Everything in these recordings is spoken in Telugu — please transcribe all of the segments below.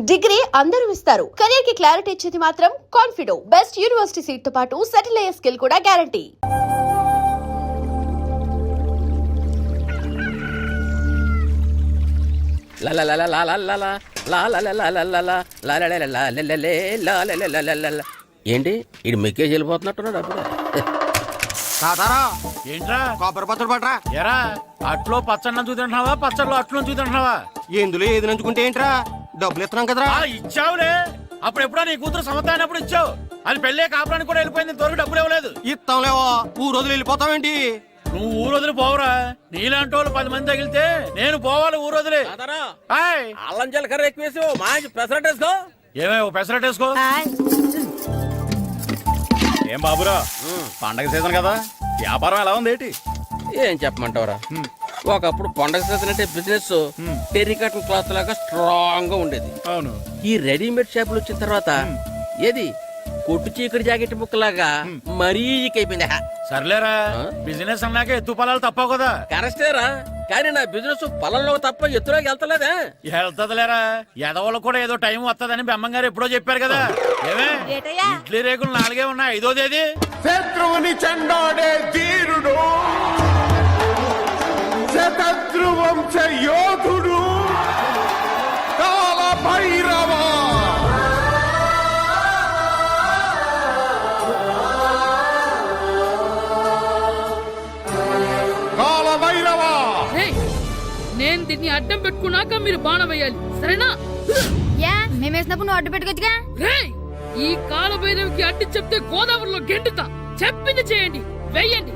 డిగ్రీ అందరూ ఇస్తారు. కెరీర్ కి క్లారిటీ ఇచ్చేది మాత్రం కాన్ఫిడో. బెస్ట్ యూనివర్సిటీ సీట్ తో పాటు సెటిల్ అయ్యే స్కిల్ కూడా గ్యారంటీ. ఏంటి ఇది మెక్కేజ్ వెళ్ళిపోతున్నట్టున్నాడు అప్పుడు. ఏంట్రా కొబ్బరి పచ్చడి పట్రా. ఎరా అట్లో పచ్చడి నంచు తింటున్నావా పచ్చడిలో అట్లు నంచు తింటున్నావా? ఎందులో ఏది నంచుకుంటే ఏంట్రా, డబ్బులు ఇస్తున్నాం కదరా. ఇచ్చావులే, అప్పుడు ఎప్పుడో నీ కూతురు సమత అయినప్పుడు ఇచ్చావు. అది పెళ్ళే కాపురానికి కూడా వెళ్ళిపోయింది, ఇంతవరకు డబ్బులు ఇవ్వలేదు. ఇస్తాంలేవో, ఊరు వదిలి వెళ్ళిపోతావేంటి? నువ్వు ఊరు వదిలి పోవరా? నీలాంటి వాళ్ళు 10 మంది తగిలితే నేను పోవాలి ఊరు వదిలి. అల్లం జీలకర్ర ఎక్కువ వేసి మంచి పెసరట్ వేసుకో. ఏమే పెసరట్ వేసుకో. ఏం బాబురా, పండగ సీజన్ కదా, వ్యాపారం ఎలా ఉంది ఏంటి? ఏం చెప్పమంటావురా, ఒకప్పుడు పండగ సీజన్ అంటే బిజినెస్ టెర్రికాటన్ క్లాత్ లాగా స్ట్రాంగ్ గా ఉండేది. అవును, ఈ రెడీమేడ్ షాపులు వచ్చిన తర్వాత ఏది కొట్టు చీకటి జాకెట్ ముక్కలాగా మరీ అయిపోయింది. సర్లేరా, బిజినెస్ అన్నాక ఎత్తు పొలాలు తప్పవు కదా. కరెక్టేరా, కానీ నా బిజినెస్ పొలంలో తప్ప ఎత్తులోకి వెళ్తలేదా? వెళ్తదిలేరా, ఎదవలకు కూడా ఏదో టైం వస్తుందని బెమ్మం గారు ఎప్పుడో చెప్పారు కదా. ఏమే ఇడ్లీ రేకులు 4 ఉన్నాయి, 5వ తేదీ. శత్రువుని చెండాడే ధీరుడు, శతద్రు వంశ యోధుడు కాల భైరవ. కాల భైరవ, నేను దీన్ని అడ్డం పెట్టుకున్నాక మీరు బాణం వేయాలి, సరేనా? మేమేసినప్పుడు నువ్వు అడ్డు పెట్టుకోవచ్చుగా. ఈ కాలభైరవికి అడ్డు చెప్తే గోదావరిలో గెంటుతా. చెప్పింది చేయండి, వెయ్యండి.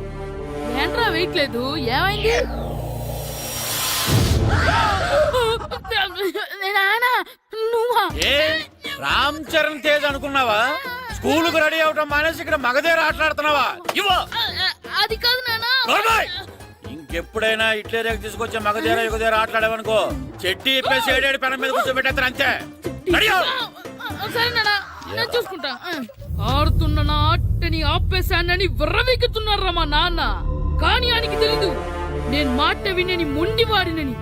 ఏంట్రా వేయట్లేదు, ఏమైంది? నువ్వా? ఏ రామ్ చరణ్ తేజ్ అనుకున్నావా? స్కూల్ కు రెడీ అవటం మానేసి ఇక్కడ మగధీర ఆటలాడుతున్నావా? అది కాదు నానా. ఇంకెప్పుడైనా ఇట్లే రేపు తీసుకొచ్చే మగధీర యుగధీర ఆటలాడేవనుకో, చెట్టి ఇప్పేసి 7 పెనం మీద కూర్చోబెట్టేస్తారు అంతే. సరే నానా, నేను చూసుకుంటా. ఆడుతున్న నా ఆటని ఆపేశానని విర్రవీగుతున్నారా మా నాన్న. కానీ ఆయనకి తెలీదు నేను మాట వినని మొండివాడినని.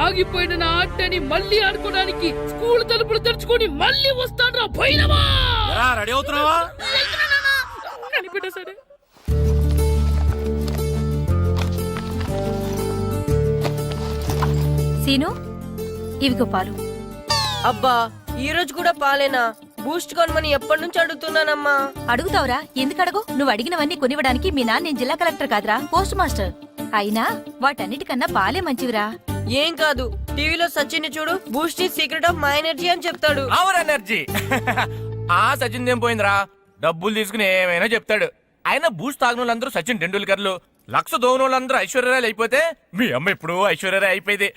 ఆగిపోయిన నా ఆటని మళ్ళీ ఆడుకోవడానికి స్కూల్ తలుపులు తెరుచుకొని మళ్ళీ వస్తాడ్రా భైరవా. రెడీ అవుతున్నావా? కనిపెట్టా సరే. సీను, ఇవిగో పాలు. అబ్బా, ఈ రోజు కూడా పాలేనా? బూస్ట్ కొనమని ఎప్పటి నుంచి అడుగుతున్నానమ్మా. అడుగుతావురా, ఎందుకు అడగు? నువ్వు అడిగినవన్నీ కొనివ్వడానికి మీ నాన్న నేను జిల్లా కలెక్టర్ కాదురా, పోస్ట్ మాస్టర్. అయినా వాటన్నిటికన్నా పాలే మంచివిరా. ఏం కాదు, టీవీలో సచిన్ చూడు, Boost is secret of my energy అని చెప్తాడు. Our energy. ఆ సచిన్ ఏం పోయిందిరా, డబ్బులు తీసుకుని ఏమైనా చెప్తాడు. ఆయన బూస్ట్ తాగిన వాళ్ళందరూ సచిన్ టెండూల్కర్లు, లక్ష దోని వాళ్ళందరూ ఐశ్వర్యరాయలు అయిపోతే మీ అమ్మ ఇప్పుడు ఐశ్వర్యరాయ్ అయిపోయింది.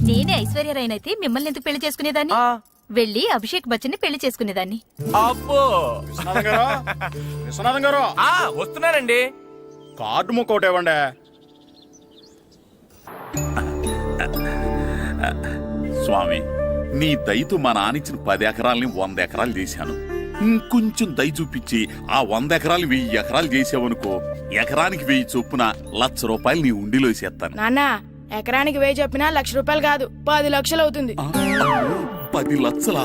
నేనే ఐశ్వర్యరాయనైతే మిమ్మల్ని ఎందుకు పెళ్లి చేసుకునేదాన్ని? వెళ్ళి అభిషేక్ బచ్చన్ ని పెళ్లి చేసుకునేదాన్ని. అబ్బో, విశ్వనాథం గారు వస్తున్నానండి. కార్డు ముక్క ఒకటి ఇవ్వండి. స్వామి, నీ దయతో మా నానిచ్చిన 10 ఎకరాలని 100 ఎకరాలు చేశాను. ఇంకొంచెం దయ చూపించి ఆ 100 ఎకరాలు 1000 ఎకరాలు చేసావనుకో, ఎకరానికి 1000 చొప్పున 1,00,000 రూపాయలు నీ ఉండిలో వేసేస్తాను. నాన్న, ఎకరానికి 1000 చెప్పినా 1,00,000 రూపాయలు కాదు, 10 లక్షలు అవుతుంది. 10 లక్షలా?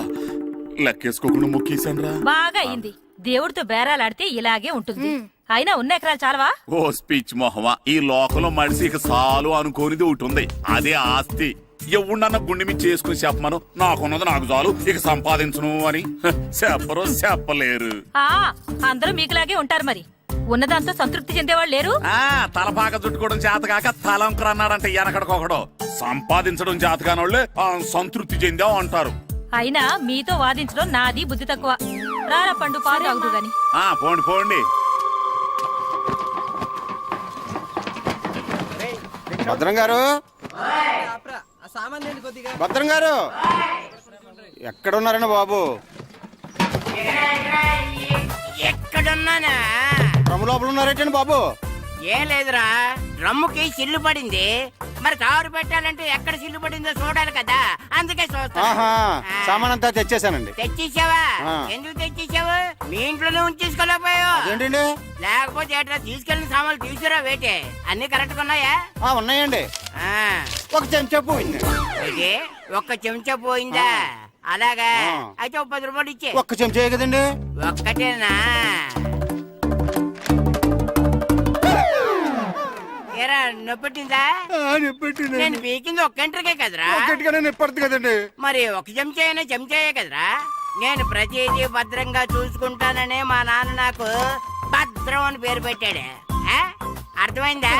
లెక్కేసుకోకుండా మొక్కేశాను రా. బాగా అయింది. దేవుడితో బేరాలాడితే ఇలాగే ఉంటుంది. అయినా ఉన్న ఎకరాలు చాలవా? ఓ స్పీచ్ మొహమా, ఈ లోకంలో మనిషి ఇక చాలు అనుకోనిది ఒకటి ఉంది, అదే ఆస్తి. ఎవడన్నా గుండె మీద చేసుకుని చెప్పమను, నాకున్నది నాకు చాలు, ఇక సంపాదించను అని చెప్పరు, చెప్పలేరు. అందరూ మీకులాగే ఉంటారు మరి. ఉన్నదాంతో సంతృప్తి చెందేవాళ్ళు లేరు. తలపాక చుట్టుకోవడం చేతకాక తలంకర అన్నాడంటే వెనకడకొకడు. సంపాదించడం చేతకానోళ్ళే సంతృప్తి చెందావు అంటారు. అయినా మీతో వాదించడం నాది బుద్ధి తక్కువ. రారా పండు, పాలు తాగుదు గాని. పోండి పోండి. భద్రం గారు, భద్రం గారు ఎక్కడున్నారండి బాబు? ఎక్కడున్నానా? డ్రమ్ లోపల ఉన్నారేటండి బాబు? ఏం లేదురా, డ్రమ్ముకి సిల్లు పడింది. మరి కారు పెట్టాలంటే ఎక్కడ సిల్లు పడిందో చూడాలి కదా, అందుకే చూస్తా. సామాన్ అంతా తెచ్చేసానండి. తెచ్చేసావా? ఎందుకు తెచ్చేసావు? మీ ఇంట్లోనే ఉంచేసుకోలేకపోయావు. ఏంటండి? లేకపోతే ఎట్లా తీసుకెళ్లిన సామాన్లు తీసుకురా వేటే. అన్ని కరెక్ట్ ఉన్నాయా? ఉన్నాయండి. ఒక చెంచా పోయింది. ఒక్క చెంచా పోయిందా? అలాగా ఆ. అయితే ఓ 10 రూపాయలు ఇచ్చే. ఒక్క చెంచా కదండి. ఒక్కటేనా? ఏరా నొప్పెట్టిందా? నేను పీకింది ఒక్క గంటకే కదరా. ఒక్కటిగానే నిప్పడుతుంది కదండి. మరి ఒక చెంచాయే కదరా. నేను ప్రతిదీ భద్రంగా చూసుకుంటాననే మా నాన్న నాకు భద్రం అని పేరు పెట్టాడు. ఆ? అర్థమైందా?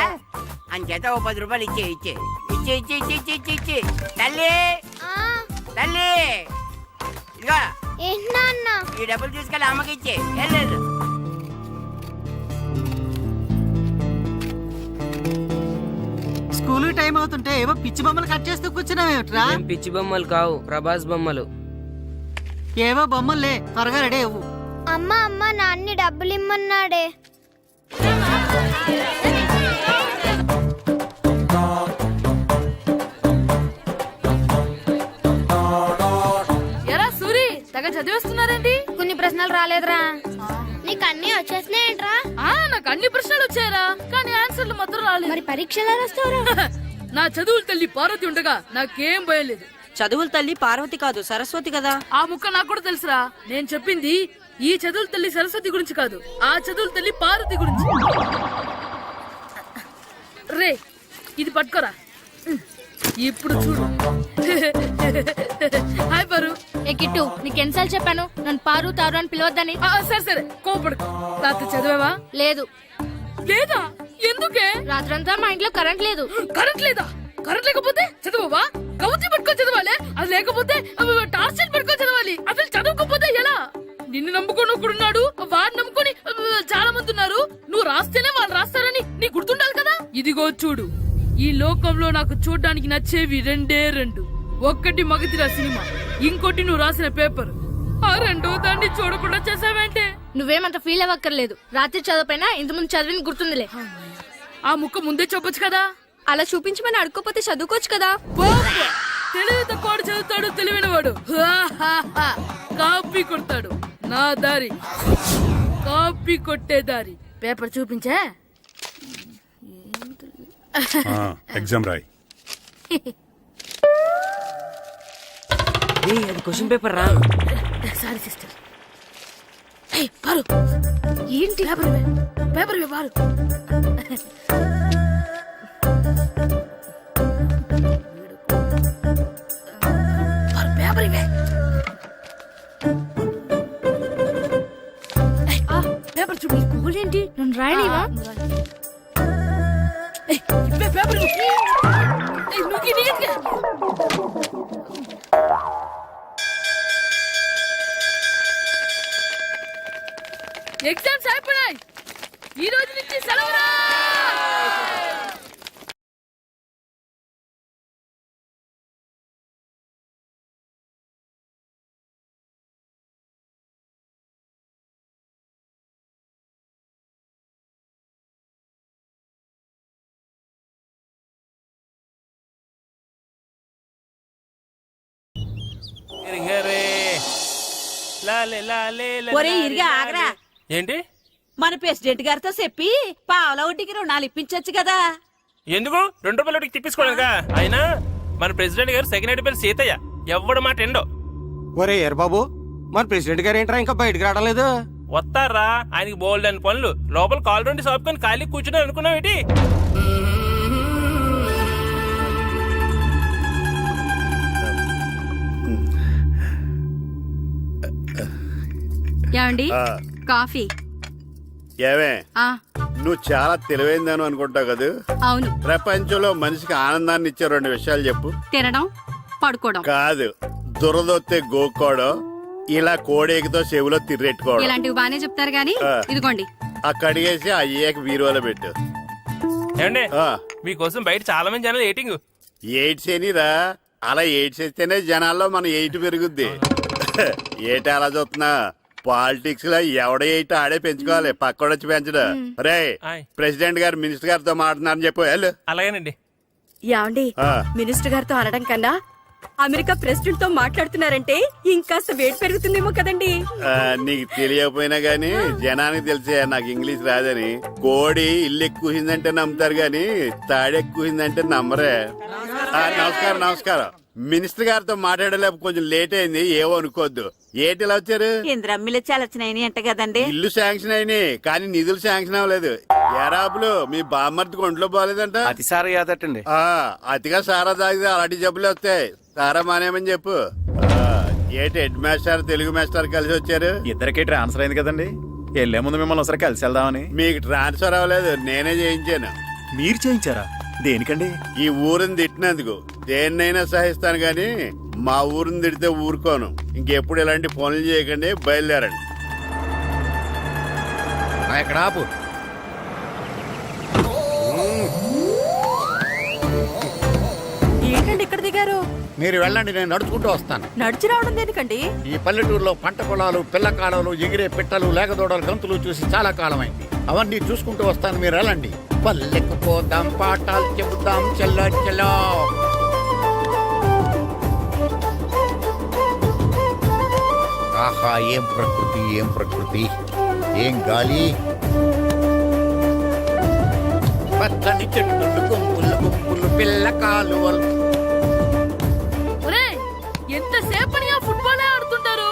అంచేత ఓ 10 రూపాయలు ఇచ్చే. తల్లి తల్లి ఇదిగో ఈ డబ్బులు తీసుకెళ్ళి అమ్మకి ఇచ్చే. వెళ్ళు. స్కూల్ టైం అవుతుంటే ఏవో పిచ్చి బొమ్మలు కట్ చేస్తూ కూర్చున్నావేమిట్రా? పిచ్చి బొమ్మలు కావు, ప్రభాస్ బొమ్మలు. ఏవో బొమ్మలే, త్వరగా రెడీ అవ్వు. అమ్మ నాన్ని డబ్బులు ఇమ్మన్నాడే. ఎరా సూరి, తెగ చదివేస్తున్నారండి. కొన్ని ప్రశ్నలు రాలేదురా. నీకు అన్ని వచ్చేసినాయంట్రా? నాకు అన్ని ప్రశ్నలు వచ్చాయరా, కానీ ఆన్సర్లు మాత్రం రాలేదు. మరి పరీక్షలు రాస్తావురా? నా చదువుల తల్లి పార్వతి ఉండగా నాకేం భయం లేదు. చదువుల తల్లి పార్వతి కాదు, సరస్వతి కదా. ఆ ముక్క నాకు కూడా తెలుసురా. నేను చెప్పింది ఈ చదువుల తల్లి సరస్వతి గురించి కాదు, ఆ చదువుల తల్లి పార్వతి గురించి. రే ఇది పట్టుకోరా. ఇప్పుడు చూడు. హాయ్ పారు. ఏ కిట్టు, నీకు ఎన్నిసార్లు చెప్పాను నన్ను పారు తారు అని పిలవద్దని? సరే కోపడుకో. రాత్రి చదివావా? లేదు. లేదా? ఎందుకే? రాత్రంతా మా ఇంట్లో కరెంట్ లేదు. కరెంట్ లేదా? కరెంట్ లేకపోతే చదవవా? కవచి పట్టుకొని చదవాలి. అది లేకపోతే టార్చ్ లైట్ పట్టుకొని చదవాలి. అసలు చదవకపోతే ఎలా? నిన్ను నమ్ముకొని ఒకడున్నాడు, వాడిని నమ్ముకొని చాలా మంది ఉన్నారు. నువ్వు రాస్తేనే వాళ్ళు రాస్తారని నీ గుర్తుండాలి కదా. ఇదిగో చూడు, ఈ లోకంలో నాకు చూడ్డానికి నచ్చేవి రెండే రెండు. ఒక్కటి మగతిరా సినిమా, ఇంకోటి నువ్వు రాసిన పేపర్. ఆ రెండో దాన్ని చూడకుండా చేసావేంటే? నువ్వేమంత ఫీల్ అవ్వక్కర్లేదు. రాత్రి చదవపోయినా ఇంతకుముందు చదివిన గుర్తుందిలే. ఆ ముక్క ముందే చెప్పొచ్చు కదా. అలా చూపించమని అడుక్కోపోతే చదువుకోవచ్చు కదా. తెలివి తక్కువ చదువుతాడు, తెలివైన వాడు కాపీ కొడతాడు. నా దారి కాపీ కొట్టే దారి. పేపర్ చూపించా? ఎగ్జామ్ రాయి. అది క్వశ్చన్ పేపర్ రా. Sorry sister. పారు ఏంటి పేపర్ పారు. పేపర్ ఇవే. పేపర్ చూడు. స్కూల్ ఏంటి నన్ను రాయనివా? పేపర్ ఎగ్జామ్స్ అయిపోయాయి. ఈ రోజు నుంచి సెలవురా. ఏంటి? మన ప్రెసిడెంట్ గారితో చెప్పి పావుల వడ్డీకి రుణాలు ఇప్పించొచ్చు కదా. ఎందుకు 2 రూపాయలు ఒకటికి తిప్పించుకోలేదుగా. అయినా మన ప్రెసిడెంట్ గారు సెకండ్ పేరు సీతయ్య, ఎవడు మాట ఎండో. ఒరే ఎర్ బాబు, మన ప్రెసిడెంట్ గారు ఏంట్రా ఇంకా బయటకు రావడం లేదు? వస్తారా, ఆయనకి బోల్డ్ అని పనులు. లోపల కాల్ రెండు సాపుకొని ఖాళీ కూర్చుని అనుకున్నావు ఏంటి? ఏమండి కాఫీ? ఏమే, నువ్వు చాలా తెలివైందని అనుకుంటావు కదా. అవును. ప్రపంచంలో మనిషికి ఆనందాన్ని ఇచ్చే 2 విషయాలు చెప్పు. తినడం, పడుకోవడం. కాదు, దురదొత్తే గోక్కోవడం, ఇలా కోడేకితో చెవులో తిర్రెట్టుకోవడం. ఇలాంటివి బానే చెప్తారు గానీ ఇదిగోండి. కడిగేసి అయ్యాక బీరువాలో పెట్టు. ఏమండి, మీకోసం బయట చాలా మంది జనాలు ఎయిటింగ్. ఎయిడ్స్ ఏనిరా, అలా ఎయిడ్స్ వేస్తేనే జనాల్లో మన ఎయిట్ పెరుగుద్ది. ఏట అలా చూస్తున్నా? పాలిటిక్స్ లో ఎవడ ఎయిట్ ఆడే పెంచుకోవాలి, పక్కడొచ్చి పెంచడం. రే ప్రెసిడెంట్ గారు మినిస్టర్ గారితో మాట్లాడుతున్నారని చెప్పు. అలాగేనండి. ఏమండి, మినిస్టర్ గారితో అనడం కన్నా అమెరికా ప్రెసిడెంట్ తో మాట్లాడుతున్నారంటే ఇంకాస్త వేడి పెరుగుతుందేమో కదండి. నీకు తెలియకపోయినా గానీ జనానికి తెలిసే నాకు ఇంగ్లీష్ రాదని. కోడి ఇల్లు ఎక్కువసిందంటే నమ్ముతారు గాని తాడెక్కువసిందంటే నమ్మరే. నమస్కారం నమస్కారం. మినిస్టర్ గారితో మాట్లాడలేక కొంచెం లేట్ అయింది, ఏవో అనుకోవద్దు. ఏటి ఇలా వచ్చారు? ఇంద్రమ్మిలు చాలచ్చినాయని అంట కదండి. ఇల్లు శాంక్షన్ అయినాయి కానీ నిధులు శాంక్షన్ అవ్వలేదు. ఎరాపులు మీ బామ్మర్తికి ఒంట్లో పోలేదంట. అతిసారి యాదటండి. అతిగా సారా తాగితే అలాంటి జబ్బులు వస్తాయి. సారా మానేమని చెప్పు. ఏటి హెడ్ మాస్టర్ తెలుగు మాస్టర్ కలిసి వచ్చారు? ఇద్దరికి ట్రాన్స్ఫర్ అయింది కదండి, వెళ్లే ముందు మిమ్మల్ని ఒకసారి కలిసి వెళ్దామని. మీకు ట్రాన్స్ఫర్ అవ్వలేదు, నేనే చేయించాను. మీరు చేయించారా? దేనికండి? ఈ ఊరిని తిట్టినందుకు దేన్నైనా సహిస్తాను గాని మా ఊరిని తిడితే ఊరుకోను. ఇంకెప్పుడు ఇలాంటి పనులు చేయకండి, బయలుదేరండి. ఎక్కడ ఆపు. ఏంటండి ఇక్కడ దిగారు? మీరు వెళ్ళండి, నేను నడుచుకుంటూ వస్తాను. నడిచి రావడం దేనికండి? ఈ పల్లెటూరులో పంట పొలాలు, పిల్ల కాలాలు, ఎగిరే పిట్టలు, లేకదోడలు, గంతులు చూసి చాలా కాలమైంది. అవన్నీ చూసుకుంటూ వస్తాను, మీరు వెళ్ళండి. పల్లెకు పోదాం, పాఠాలు చెబుతాం, చెల్లో చెల్లో. ఆహా, ఏం ప్రకృతి, ఏం ప్రకృతి, ఏం గాలి. పచ్చని చెట్లు, గుంపులు గుంపులు, పిల్ల కాలువలు. ఒరేయ్, ఎంతసేపని ఆ ఫుట్బాల్ ఆడుతుంటారు?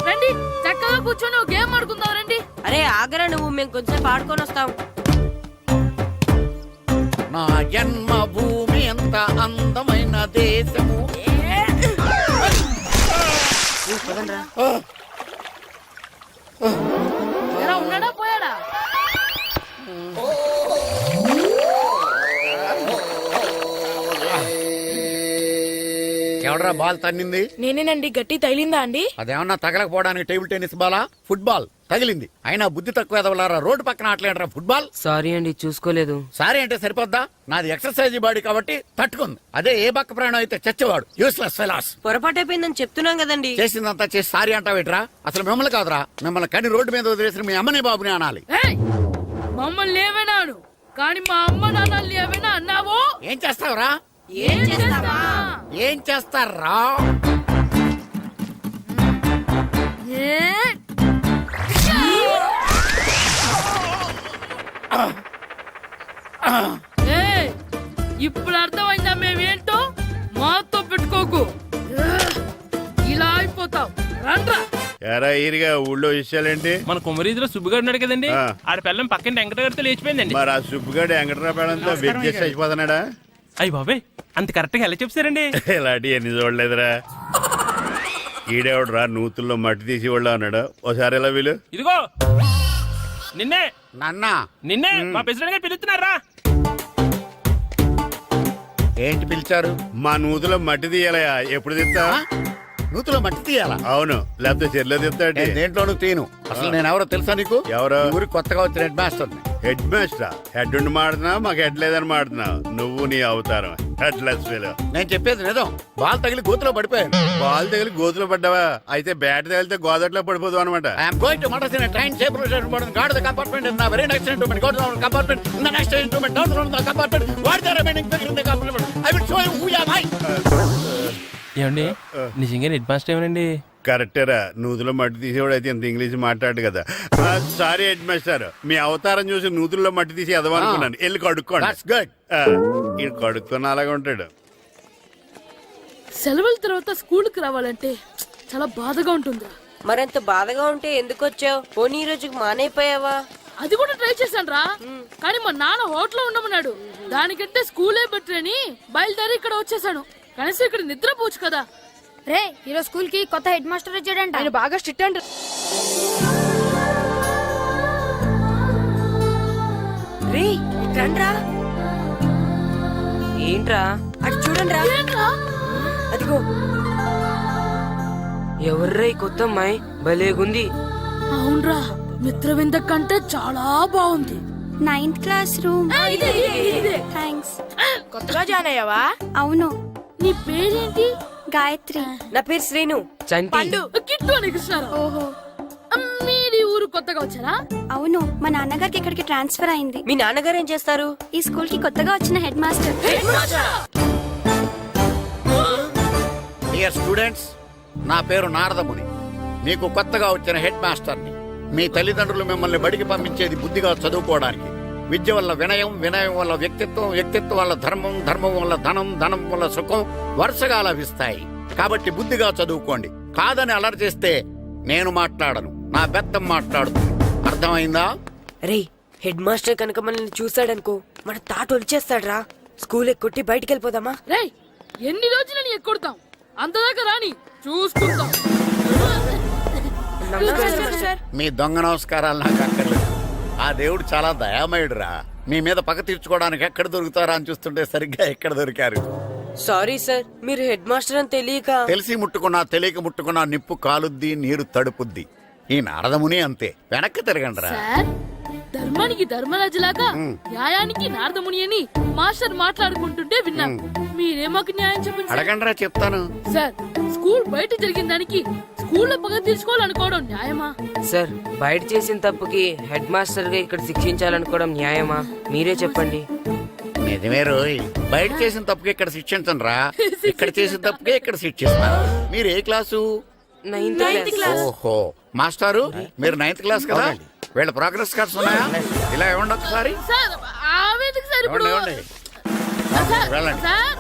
రండి చక్కగా కూర్చొని ఒక గేమ్ ఆడుకుందాం రండి. అరే ఆగరా నువ్వు, మేము కొంచెం ఆడుకొని వస్తాం. నా జన్మభూమి ఎంత అందమైన దేశము. ఎలా ఉన్నాడా పోయాడా? ఎవడరా బాల్ తన్నింది? నేనేనండి. గట్టి తగిలిందా అండి? అదేమన్నా తగలకపోవడానికి టేబుల్ టెన్నిస్ బాలా, ఫుట్బాల్ తగిలింది. అయినా బుద్ధి తక్కువ ఎదవలారా, రోడ్డు పక్కన ఆటలేడరా ఫుట్బాల్. సారీ అండి, చూసుకోలేదు. సారీ అంటే సరిపోద్దా? నాది ఎక్సర్సైజ్ బాడీ కాబట్టి తట్టుకుంది. అదే ఏ బక్క ప్రాణం అయితే చచ్చేవాడు. Useless fellas. పొరపాటు అయిపోయిందని చెప్తున్నాం కదండి. చేసిందంతా చేసి సారీ అంటావేట్రా? అసలు మిమ్మల్ని కాదురా, మిమ్మల్ని కని రోడ్డు మీద వదిలేసిన మీ అమ్మని బాబుని అనాలి. ఏయ్, మమ్మల్ని ఏమైనాను కానీ మా అమ్మ నాన్నల్ని ఏమైనా అన్నావో? ఏం చేస్తావురా? ఏం చేస్తావా? ఏం చేస్తారా? ఇప్పుడు అర్థమైందా మేమేంటో? మాతో పెట్టుకోకు, ఇలా అయిపోతావు. రండ్రా. ఎరా ఈరిగా ఊళ్ళో విషయాలేంటి? మన కుమరీధిలో సుబ్బుగాడు ఉన్నాడు కదండి, ఆ. ఆడ పిల్లం పక్కన వెంకటగారితో లేచిపోయిందండి. మరి ఆ సుబ్బుగాడు వెంకటరాపేడంతో వెబ్ చేసి అయిపోతున్నాడా? అయ్యి బాబాయ్, అంత కరెక్ట్ గా ఎలా చెప్తారండి? ఇలాంటి ఎన్ని చూడలేదురా. ఈడేవడరా నూతుల్లో మట్టి తీసి వాళ్ళు అన్నాడు. ఓసారి ఎలా వీలు? ఇదిగో నిన్నే నాన్న, నిన్నే మా ప్రెసిడెంట్ గారు పిలుస్తున్నారా? ఏంటి పిలిచారు? మా నూతులో మట్టి తీయాలయా. ఎప్పుడు తీస్తా? నూతులో మట్టి తీయాలా? అవును, లేకపోతే చెర్లో తీస్తాడు. నేను దేంట్లోనూ తీను. అసలు నేను ఎవరో తెలుసా నీకు? ఎవరో? ఈ ఊరికి కొత్తగా వచ్చిన head master. Head master? Head ఉండి మాడుతున్నావు, మాకు హెడ్ లేదని మాడుతున్నావు. నువ్వు నీ అవతారం హెడ్లెస్ ఫీల్. నేను చెప్పేది నిజం. బాల్ తగిలి గోతులో పడిపోయాను. బాల్ తగిలి గోతులో పడ్డావా? అయితే బ్యాట్ తగిలితే గోదట్లో పడిపోదు అనమాట. I'm going to murders in a train safe route guard the compartment in the very next instrument go down compartment in the next instrument down from the compartment what the remaining figure in the compartment I will show you who you are. ఏమండి నిజంగా హెడ్ మాస్టర్ ఏమనండి? కరెక్టేరా, నూతులో మట్టి తీసేవాడు అయితే ఇంత ఇంగ్లీష్ మాట్లాడు కదా. సారీ హెడ్ మాస్టర్, మీ అవతారం చూసి నూతుల్లో మట్టి తీసి ఎదవనుకున్నాను. వెళ్ళి కడుక్కోండి. ఇది కడుక్కొని అలాగే ఉంటాడు. సెలవుల తర్వాత స్కూల్కి రావాలంటే చాలా బాధగా ఉంటుంది. మరంత బాధగా ఉంటే ఎందుకు వచ్చావు? పోనీ ఈ రోజుకి మానైపోయావా? అది కూడా ట్రై చేశాను రా, కానీ మా నాన్న హోటల్లో ఉండమన్నాడు. దానికంటే స్కూలే బెటర్ అని బయలుదేరి ఇక్కడ వచ్చేసాను. కనీసం ఇక్కడ నిద్రపోవచ్చు కదా. రే, ఈరోజు స్కూల్ కి కొత్త హెడ్ మాస్టర్ వచ్చాడంట. ఆయన బాగా స్ట్రిక్ట్ అంట. రే రండ్రా. ఏంట్రా? అటు చూడండి రా. అదిగో ఎవర్రా ఈ కొత్త అమ్మాయి? భలేగుంది. అవునరా, మిత్రవింద కంటే చాలా బాగుంది. 9th class room. థ్యాంక్స్. కొత్తగా జాయిన్ అయ్యావా? అవును. నీ పేరేంటి? గాయత్రి. నా పేరు శ్రీను. చంటి. కిట్టు అని కృష్ణారావు. ఓహో. మీది ఊరు కొత్తగా వచ్చారా? అవును, మా నాన్నగారికి ఇక్కడికి ట్రాన్స్ఫర్ అయింది. మీ నాన్నగారు ఏం చేస్తారు? ఈ స్కూల్ కి కొత్తగా వచ్చిన హెడ్ మాస్టర్. డియర్ స్టూడెంట్స్, నా పేరు నారదముని. మీకు కొత్తగా వచ్చిన హెడ్ మాస్టర్ని. మీ తల్లిదండ్రులు మిమ్మల్ని బడికి పంపించేది బుద్ధిగా చదువుకోవడానికి. విద్య వల్ల వినయం, వినయం వల్ల వ్యక్తిత్వం, వ్యక్తిత్వం వల్ల ధర్మం, ధర్మం వల్ల ధనం, ధనం వల్ల సుఖం వరుసగా లభిస్తాయి. కాబట్టి బుద్ధిగా చదువుకోండి. కాదని అలర్ చేస్తే నేను మాట్లాడను, నా బెత్తం మాట్లాడుతుంది. అర్థమైందా? రే, హెడ్ మాస్టర్ కనుక మనల్ని చూసాడనుకో మన తాట వచ్చేస్తాడ్రా. స్కూల్ ఎక్కొట్టి బయటికి వెళ్ళిపోదామా? రేయ్, ఎన్ని రోజులని ఎక్కొడతాం? అంతదాకా రాని చూసుకుంటాం. మీ దొంగ నమస్కారాలు నాకు అక్కర్లేదు. ఆ దేవుడు చాలా దయామయుడురా. మీ మీద పగ తీర్చుకోవడానికి ఎక్కడ దొరుకుతారా అని చూస్తుంటే సరిగ్గా ఎక్కడ దొరికారు. సారీ సార్, మీరు హెడ్ మాస్టర్ అని తెలియక. తెలిసి ముట్టుకున్నా తెలియక ముట్టుకున్నా నిప్పు కాలుద్ది, నీరు తడుపుద్ది. ఈ నారదముని అంతే. వెనక్కి తిరగండిరా. సార్, ధర్మానికి ధర్మరాజులాగా న్యాయానికి నారదముని అని మాస్టర్ మాట్లాడుకుంటుంటే విన్నాం. మీరేమాకు న్యాయం చెప్పండి సార్. అడగండిరా, చెప్తాను. సార్, స్కూల్ బయట జరిగిన దానికి స్కూల్లో పగ తీర్చుకోవాలనుకోవడం న్యాయమా? సార్, బయట చేసిన తప్పుకి హెడ్ మాస్టర్ గా ఇక్కడ శిక్షించాలనుకోవడం న్యాయమా? మీరే చెప్పండి. నిజమే రోయ్, బయట చేసిన తప్పుకి ఇక్కడ శిక్షించను రా. ఇక్కడ చేసిన తప్పుకే ఇక్కడ శిక్షిస్తున్నారు. మీరు ఏ క్లాసు? 9th class. ఓహో, మాస్టారు మీరు 9th క్లాస్ కదా? వీళ్ళ ప్రోగ్రెస్ కార్డ్స్ ఉన్నాయా? ఇలా ఇవ్వండి ఒకసారి. సార్, ఆవేదకు సార్ ఇప్పుడు. ఇవ్వండి, ఇవ్వండి. సార్, వెళ్ళండి. సార్,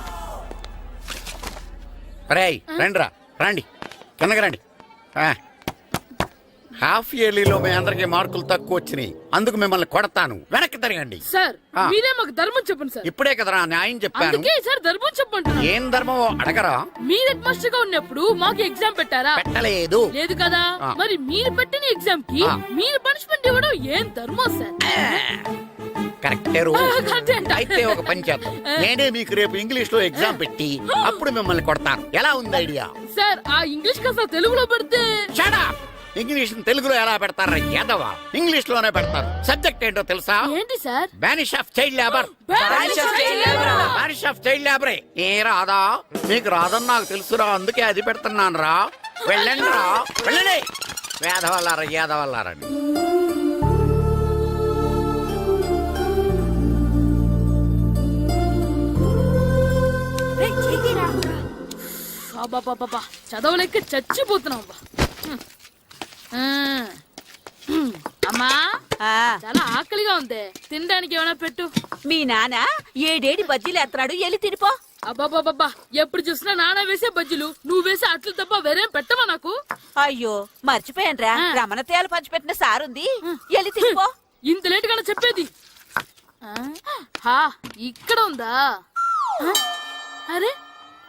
రేయ్ రండిరా, రండి, కిందకి రండి. హాఫ్ ఇయర్లీలో మీ అందరికి మార్కులు తక్కువ వచ్చినాయి, అందుకు మిమ్మల్ని కొడతాను. వెనక్కి తిరగండి. సార్, మీరే మాకు ధర్మం చెప్పండి సార్. ఇప్పుడే కదరా న్యాయం చెప్పాను. అందుకే సార్ ధర్మం చెప్పంటున్నా. ఏం ధర్మం అడగరా? మీరు హెడ్ మాస్టర్ గా ఉన్నప్పుడు మాకు ఎగ్జామ్ పెట్టారా? పెట్టలేదు. లేదు కదా. మరి మీరు పెట్టిన ఎగ్జామ్ కి మీరు పనిష్మెంట్ ఇవ్వడం ఏం ధర్మం సార్? కరెక్టే రో. కరెక్టే అంట. అయితే ఒక పని చేద్దాం. నేనే మీకు రేపు ఇంగ్లీష్ లో ఎగ్జామ్ పెట్టి అప్పుడు మిమ్మల్ని కొడతాను. ఎలా ఉంది ఐడియా? సార్, ఆ ఇంగ్లీష్ కాస్త తెలుగులో పెడితే. Shut up! ఇంగ్లీష్ తెలుగులో ఎలా పెడతారా యాదవా? ఇంగ్లీష్ లోనే పెడతారు. సబ్జెక్ట్ ఏంటో తెలుసా? ఏంటి sir? Banish of child labour. Banish of child లేబరే. ఏ రాదా? మీకు రాదని నాకు తెలుసురా, అందుకే అది పెడుతున్నాను రా. వెళ్ళండి రా, వెళ్ళండి. వేదవల్లారా, యాదవల్లారండి. బాబా, చదవలేక చచ్చిపోతున్నాం. అమ్మా, చాలా ఆకలిగా ఉంది, తినడానికి ఏమైనా పెట్టు. మీ నాన్న 7 బజ్జీలు ఎత్తాడు, వెళ్ళి తినిపో. అబ్బాబాబా, ఎప్పుడు చూసినా నాన్న వేసే బజ్జీలు, నువ్వు వేసే అట్లు తప్ప వేరేం పెట్టవా నాకు? అయ్యో, మర్చిపోయానురా, రమణ తేలు పంచిపెట్టిన సారుంది, వెళ్ళి తినిపో. ఇంత లేట్ గా చెప్పేది. ఇక్కడ ఉందా? అరే,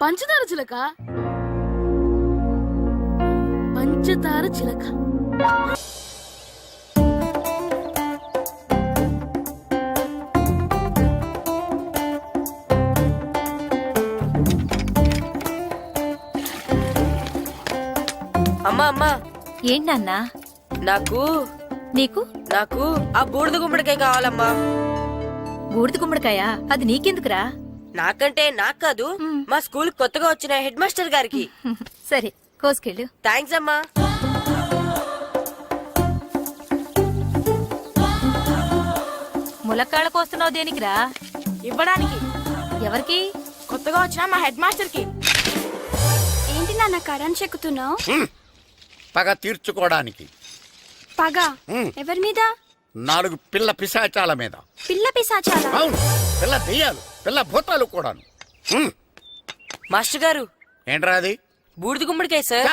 పంచదార చిలక. పంచదార చిలక. అమ్మా అమ్మా, ఏంటన్నా? నాకు నీకు? నాకు ఆ బూడిద గుమ్మడికాయ కావాలమ్మా. బూడిద గుమ్మడికాయ? అది నీకెందుకురా? నాకంటే నాకు కాదు, మా స్కూల్ కొత్తగా వచ్చిన హెడ్ మాస్టర్ గారికి. సరే, కోసుకెళ్ళు. థ్యాంక్స్ అమ్మా. ములక్కాళ్ళ కోస్తున్నావు దేనికిరా? ఇవ్వడానికి. ఎవరికి? కొత్తగా వచ్చిన మా హెడ్ మాస్టర్ కి. ఏంటి నాన్న కరెంట్ చెక్కుతున్నావు? పగ తీర్చుకోవడానికి. పగ ఎవరి మీద? 4 పిల్ల పిశాచాల మీద. పిల్ల పిశాచాల? అవును, పిల్ల దెయ్యాలు, పిల్ల భూతాలు కూడాను. మాస్టర్ గారు, ఏంట్రా అది? బూడిద గుమ్మడికాయ సార్.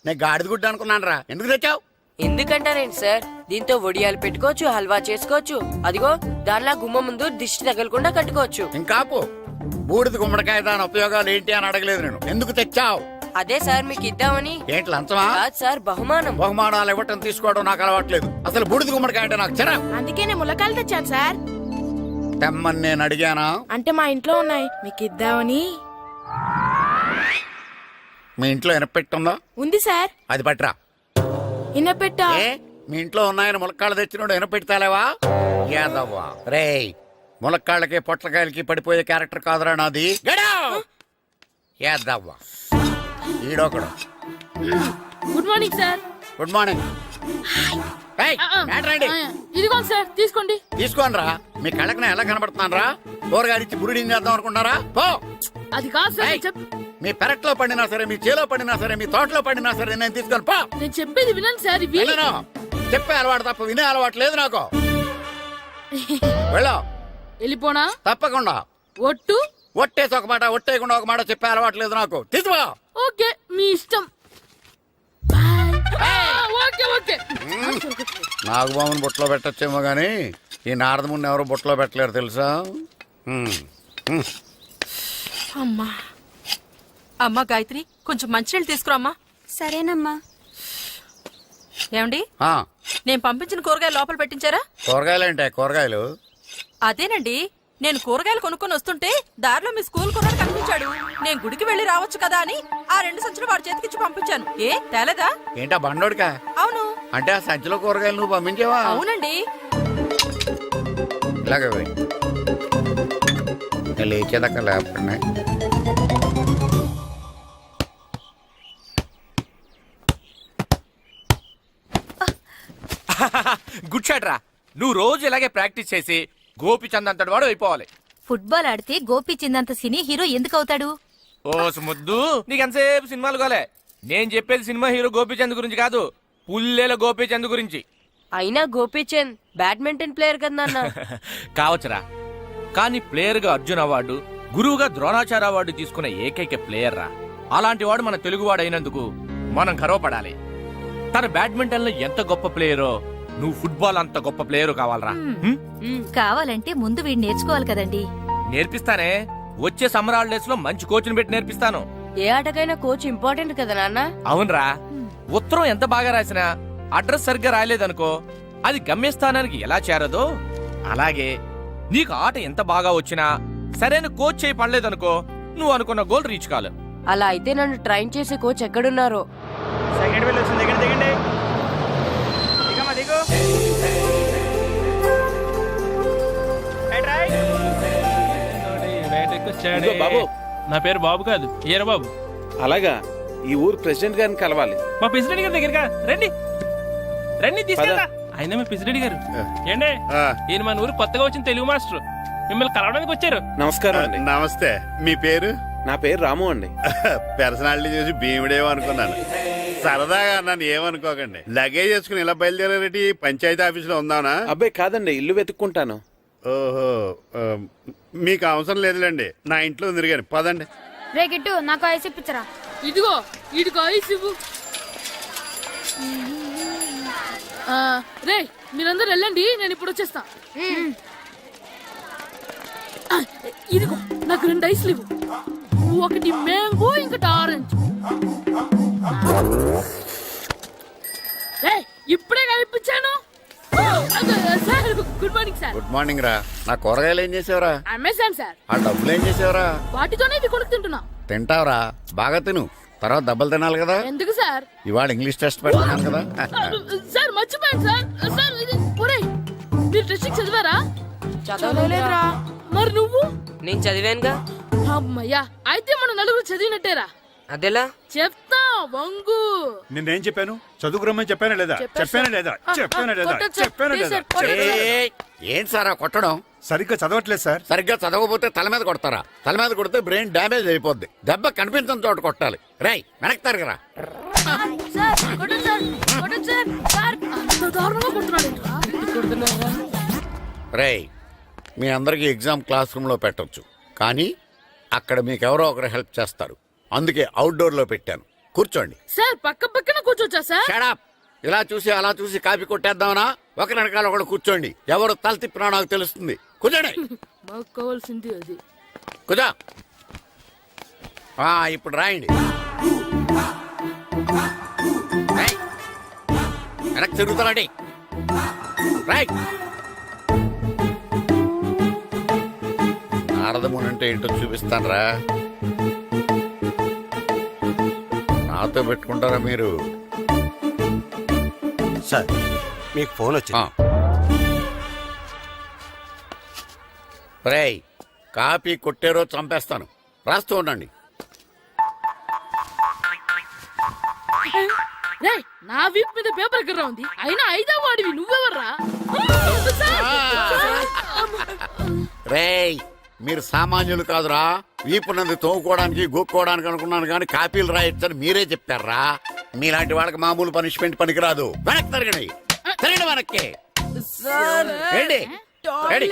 నేను గాడిద గుడ్డ అనుకున్నాను రా. ఎందుకు తెచ్చావు? ఎందుకంటారేంటి సార్, దీంతో వడియాలు పెట్టుకోవచ్చు, హల్వా చేసుకోవచ్చు. అదిగో దానిలా గుమ్మ ముందు దిష్టి తగలకుండా కట్టుకోవచ్చు. ఇంకాపు, బూడిద గుమ్మడికాయ దాని ఉపయోగాలు ఏంటి అని అడగలేదు నేను. ఎందుకు తెచ్చావు? అదే సార్ మీకు ఇద్దామని. ఏంటి లంచమా? కాదు సార్, బహుమానం. బహుమానాలు ఇవ్వటం తీసుకోవడం నాకు అలవాట్లేదు. అసలు బూడిద గుమ్మడికాయ అంటే నాకు చెరా. అందుకే నేను ములకాయలు తెచ్చాను సార్. తెమ్మని నేను అడిగానా? అంటే మా ఇంట్లో ఉన్నాయి, మీకు ఇద్దామని. మీ ఇంట్లో ఎనపెట్టుందా? ఉంది సార్. అది పట్రా. ఇన్నపెట్టా? ఏ, మీ ఇంట్లో ఉన్నాయని ములక్కాళ్ళు తెచ్చినోడు ఎనపెడతాలేవా? యాదవ్వా రేయ్, ములక్కాళ్ళకి పొట్లకాయలకి పడిపోయే క్యారెక్టర్ కాదురా నాది. యాదవ్వా ఈడొకడు. Good morning sir. Good morning. ఇదిగోండి సార్, తీసుకోండి. తీసుకోనరా, మీ కళ్ళకి నేను ఎలా కనబడుతున్నాను రా? కూరగాయలిచ్చి బురిడింగ్ చేద్దాం అనుకుంటున్నారా? పో. అది కాదు సార్. మీ పెరట్లో పండినా సరే, మీ చేలో పండినా సరే, మీ తోటలో పండినా సరే నేను తీసుకొని పో. నేను చెప్పేది వినండి సార్. ఇవి వెళ్ళను. చెప్పే అలవాటు తప్ప వినే అలవాటు లేదు నాకు. వెళ్ళా వెళ్ళిపోనా? తప్పకుండా. ఒట్టు? ఒట్టేసి ఒక మాట, ఒట్టేయకుండా ఒక మాట చెప్పే అలవాటు లేదు నాకు. తీసుకో. ఓకే, మీ ఇష్టం. Okay okay. నాగబాబుని బుట్టలో పెట్టచ్చేమో గానీ ఈ నారదముని ఎవరు బుట్టలో పెట్టలేరు తెలుసా. అమ్మా అమ్మా గాయత్రి, కొంచెం మంచినీళ్ళు తీసుకురామ్మా. సరేనమ్మా. ఏమండి, ఆ, నేను పంపించిన కూరగాయలు లోపల పెట్టించారా? కూరగాయలేంటే కూరగాయలు? అదేనండి, నేను కూరగాయలు కొనుక్కొని వస్తుంటే దారిలో మీ స్కూల్ కుర్రాడు కనిపించాడు. నేను గుడికి వెళ్లి రావచ్చు కదా అని ఆ 2 సంచులు వాడి చేతికిచ్చి పంపించాను. ఏ తేలేదా? ఏంటా బండోడికా? అవును. అంటే ఆ సంచిలో కూరగాయలు నువ్వు పంపించావా? అవునండి. ఇలాగే పోయి నేను లేచేదాకా లేకపోయినా. గుడ్ షాట్ రా. నువ్వు రోజు ఇలాగే ప్రాక్టీస్ చేసి గోపిచంద్ అంతటి వాడు అయిపోవాలి. ఫుట్బాల్ ఆడితే గోపీచంద్ సినీ హీరో ఎందుకు అవుతాడు? ఓ ముద్దు, నీకు ఎంతసేపు సినిమాలు కాలే. నేను చెప్పేది సినిమా హీరో గోపీచంద్ గురించి కాదు, పుల్లేల గోపీచంద్ గురించి. అయినా గోపీచంద్ బ్యాడ్మింటన్ ప్లేయర్ కదా నాన్న. కావచ్చురా, కానీ ప్లేయర్ గా అర్జున్ అవార్డు, గురువుగా ద్రోణాచార్య అవార్డు తీసుకున్న ఏకైక ప్లేయర్ రా. అలాంటి వాడు మన తెలుగువాడు అయినందుకు మనం గర్వపడాలి. తన బ్యాడ్మింటన్ లో ఎంత గొప్ప ప్లేయరో నువ్వు ఫుట్బాల్ అంత గొప్ప ప్లేయరు కావాలరా. కావాలంటే ముందు వీడు నేర్చుకోవాలి కదండి. నేర్పిస్తానే, వచ్చే సమ్మర్ హాలిడేస్ లో మంచి కోచ్ని పెట్టి నేర్పిస్తాను. ఏ ఆటకైనా కోచ్ ఇంపార్టెంట్ కదా నాన్న. అవునరా, ఉత్తరం ఎంత బాగా రాసినా అడ్రస్ సరిగ్గా రాయలేదనుకో అది గమ్యస్థానానికి ఎలా చేరదో అలాగే నీకు ఆట ఎంత బాగా వచ్చినా సరైన కోచ్ చేయి పడలేదనుకో నువ్వు అనుకున్న గోల్ రీచ్ కాలు. అలా అయితే నన్ను ట్రైన్ చేసే కోచ్ ఎక్కడున్నారో. సెకండ్ వెళ్ళి వచ్చింది, దిగండి. బాబు, నా పేరు బాబు కాదు, ఈయన బాబు. అలాగా, ఈ ఊరు ప్రెసిడెంట్ గారిని కలవాలి. మా ప్రెసిడెంట్ గారి దగ్గరగా రండి. రండి తీసుకెళ్తా. ఆయన మీ ప్రెసిడెంట్ గారు ఏండే, ఈయన మన ఊరు కొత్తగా వచ్చిన తెలుగు మాస్టర్, మిమ్మల్ని కలవడానికి వచ్చారు. నమస్కారం అండి. నమస్తే. మీ పేరు? నా పేరు రాము అండి. పర్సనాలిటీ చూసి భీముడేమో అనుకున్నాను. సరదాగా అన్నాను, ఏమనుకోకండి. లగేజ్ చేసుకుని ఇలా బయలుదేరేటి పంచాయతీ ఆఫీసులో ఉందానా? అబ్బాయి కాదండి, ఇల్లు వెతుక్కుంటాను. ఓహో, మీకు అవసరం లేదులేండి, నా ఇంట్లో ఉంది కానీ పదండి. రే గిట్టు, నాకు ఐస్ ఇప్పించరా. ఇదిగో ఇదిగో ఐస్ ఇవ్వు. రే మీరందరూ వెళ్ళండి, నేను ఇప్పుడు వచ్చేస్తా. ఇదిగో నాకు 2 ఐస్లు ఇవ్వు. ఒకటి మ్యాంగో, ఇంకటి ఆరెంజ్. ఇప్పుడే కనిపించాను. Sir good morning sir. Good morning రా. నా కూరగాయలు ఏం చేసావురా? Amazon sir. ఆ డబ్బులు ఏం చేసావురా? వాటితోనే ఇవి కొనుక్కు తింటున్నా. తింటావురా, బాగా తిను, తర్వాత దెబ్బలు తినాలి కదా. ఎందుకు సార్? ఇవాళ ఇంగ్లీష్ టెస్ట్ పెడుతున్నాను కదా. సార్ మర్చిపోయాను సార్. సార్ ఒరేయ్, మీరు టెస్టింగ్ చదివారా? చదవలేదురా. మరి నువ్వు? నేను చదివానుగా. అమ్మయ్యా, అయితే మన నలుగురు చదివినట్టేరా. అదెలా? చెప్తా వంగు. నేనేం చెప్పాను? చదువుకురమ్మని చెప్పానా లేదా? చెప్పానా లేదా? చెప్పానా లేదా? చెప్పానా లేదా? ఏంటి సార్ కొట్టడం? సరిగ్గా చదవట్లేదు సార్. సరిగ్గా చదవకపోతే తల మీద కొడతారా? తల మీద కొడితే బ్రెయిన్ డ్యామేజ్ అయిపోద్ది. దెబ్బ కనిపించిన చోట కొట్టాలి. రై వెనక్కి తరగరా. రేయ్, మీ అందరికి ఎగ్జామ్ క్లాస్ రూమ్ లో పెట్టొచ్చు, కానీ అక్కడ మీకు ఎవరో ఒకరు హెల్ప్ చేస్తారు. అందుకే అవుట్డోర్ లో పెట్టాను. కూర్చోండి. సార్ పక్క పక్కన కూర్చోచ్చా సార్? Shut up. ఇలా చూసి అలా చూసి కాపీ కొట్టేద్దామనా? ఒకరి వెనకాల ఒకడు కూర్చోండి. ఎవరు తల తిప్పినా నాకు తెలుస్తుంది. కూర్చోండి. మాకు కావాల్సింది అది. కూర్చో. ఇప్పుడు రాయండి. వెనక్కి తిరుగుతారండి. రాయ్. నారదముని అంటే ఏంటో చూపిస్తాను రా. నాతో పెట్టుకుంటారా మీరు? సార్ మీకు ఫోన్ వచ్చింది. రేయ్, కాపీ కొట్టేరో చంపేస్తాను. రాస్తూ ఉండండి. రేయ్, నా వీప్ మీద పేపర్ కర్ర ఉంది, అయినా 5వ వాడివి నువ్వెవర్రా? రేయ్, మీరు సామాన్యులు కాదురా. వీపునంది తోముకోవడానికి గోక్కోవడానికి అనుకున్నాను కానీ కాపీలు రాయొచ్చని మీరే చెప్పారా. మీలాంటి వాళ్ళకి మామూలు పనిష్మెంట్ పనికిరాదు. వెనక్కి తిరగండి, తిరగండి వెనక్కి. ఏంటి? ఏంటి?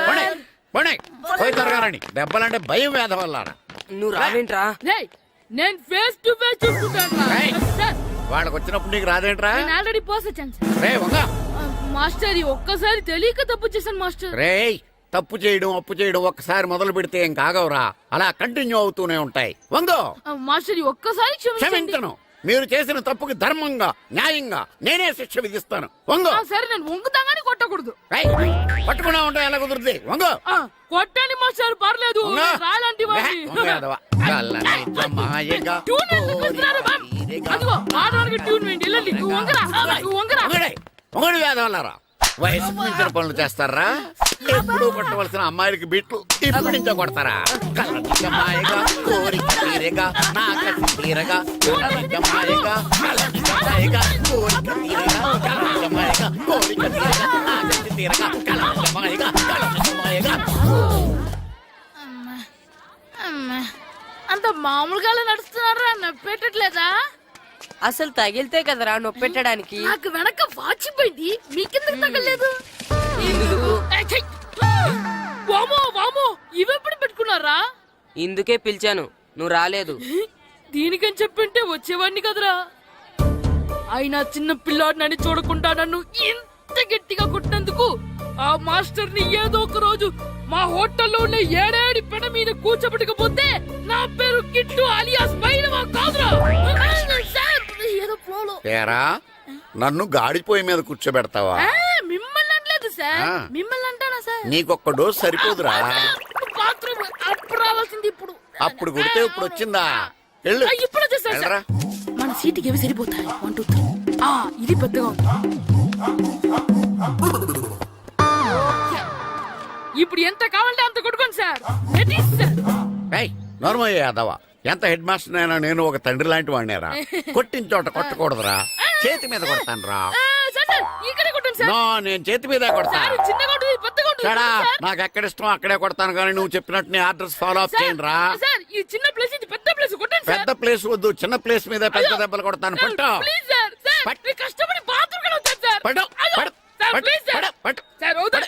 పోనీ, పోనీ. పోయి తిరగాలని. దెబ్బలంటే భయం వేద వల్ల. నువ్వు రావేంట్రా? నేను ఫేస్ టు ఫేస్ చూసుకుంటాను ఏయ్! వాళ్ళకి వచ్చినప్పుడు నీకు రాదేంట్రా? నేను ఆల్రెడీ పాస్ వచ్చాను సార్. రే వంగ. మాస్టర్ ఈ ఒక్కసారి తెలియక తప్పు చేశాను మాస్టర్. రేయ్, తప్పు చేయడం అప్పు చేయడం ఒక్కసారి మొదలు పెడితే ఏం కాగవరా. అలా కంటిన్యూ అవుతూనే ఉంటాయి. వందో. మాస్టర్ ఈ ఒక్కసారి క్షమించండి. క్షమించను. మీరు చేసిన తప్పుకి ధర్మంగా న్యాయంగా నేనే శిక్ష విధిస్తాను. వంగో. సరే నేను వంగుతాగాని కొట్టకూడదు. రేయ్, పట్టుకున్నా ఉంటా ఎలా కుదురుతుంది. వంగో. కొట్టండి మాస్టర్ పర్లేదు. వంగో. రాలాంటి వాడిని. వంగ యాదవ. కళ్ళని జమాయగా ట్యూన్ ఎందుకు ఇస్తున్నారు బాబ్? అదిగో ఆడవానికి ట్యూన్ వేయండి. వెళ్ళండి. నువ్వు వంగరా, నువ్వు వంగరా. వంగడే. వంగడి వేదవల్లారా. వయసు మించిన పనులు చేస్తారా? ఎప్పుడూ కొట్టవలసిన అమ్మాయిలకి బిట్లు ఇప్పుడు నుంచో కొడతారా? కళ్ళని జమాయగా కోరిక తీరగా నా కసి తీరగా కళ్ళని జమాయగా కళ్ళని జమాయగా కోరిక తీరగా కళ్ళని జమాయగా కోరిక తీరగా నా కసి తీరగా కళ్ళని జమాయగా కళ్ళని జమాయగా. అంత మామూలుగా నడుస్తున్నారా? నొప్పెట్టట్లేదా? అసలు తగిలితే కదరా నొప్పెట్టడానికి. నాకు వెనక వాచిపోయింది, మీకెందుకు తగలేదు? వామో వామో, ఇవెప్పుడు పెట్టుకున్నారా? ఇందుకే పిలిచాను, నువ్వు రాలేదు. దీనికని చెప్పింటే వచ్చేవాడిని కదరా. అయినా చిన్న పిల్లాడినని చూడకుండా నన్ను ఇంత గట్టిగా కొట్టినందుకు ఆ మాస్టర్ ని ఏదో ఒక రోజు మా హోటల్లో ఉన్న ఏడేడి పెడ మీద కూర్చోబెట్టకపోతే నా పేరు కిట్టు అలియాస్ బైరవా కాదురా. ఏదో ఫ్లోలో. ఏరా, నన్ను గాడిపోయి మీద కూర్చోబెడతావా? మిమ్మల్ని అనలేదు సార్. ఆ. మిమ్మల్ని అంటానా సార్? నీకొక్క డోసు సరిపోదురా. బాత్రూమ్ అప్పుడు రావాల్సింది ఇప్పుడు. అప్పుడు కొడితే ఇప్పుడు వచ్చిందా? వెళ్ళు. ఇప్పుడు వచ్చేసారు సార్. వెళ్ళరా. మన సీటుకి ఏవి సరిపోతాయి? 1 2 3. ఇది పెద్దగా ఉంది. ఇప్పుడు ఎంత కావాలంటే అంత కొట్టుకోండి సార్. Ready sir. ఏయ్, నోర్మయ్య యాదవ. ఎంత హెడ్ మాస్టర్ అయినా నేను ఒక తండ్రి లాంటి వాడినేరా. కొట్టిన చోట కొట్టకూడదురా. చేతి మీద కొడతాను రా. సార్ ఇక్కడే కొట్టండి సార్. నో, నేను చేతి మీద కొడతా. సార్ చిన్నగా ఉంటుంది, పెద్దగా ఉంటుంది సడా, సార్. నాకు ఎక్కడ ఇష్టం అక్కడే కొడతాను కానీ నువ్వు చెప్పినట్టు నీ ఆర్డర్స్ ఫాలో అప్ చేయండి రా. సార్ ఈ చిన్న ప్లేస్ ఇది పెద్ద ప్లేస్ కొట్టండి సార్. పెద్ద ప్లేస్ వద్దు, చిన్న ప్లేస్ మీద పెద్ద దెబ్బలు కొడతాను. పట్టు. Please sir. సార్ పట్టు. మీరు కష్టపడి బాత్రూమ్ కి వచ్చారు సార్. పట్టు. అయ్యో, పట్టు. సార్ పట్టు. Please sir. పట్టు. సార్ వద్దు.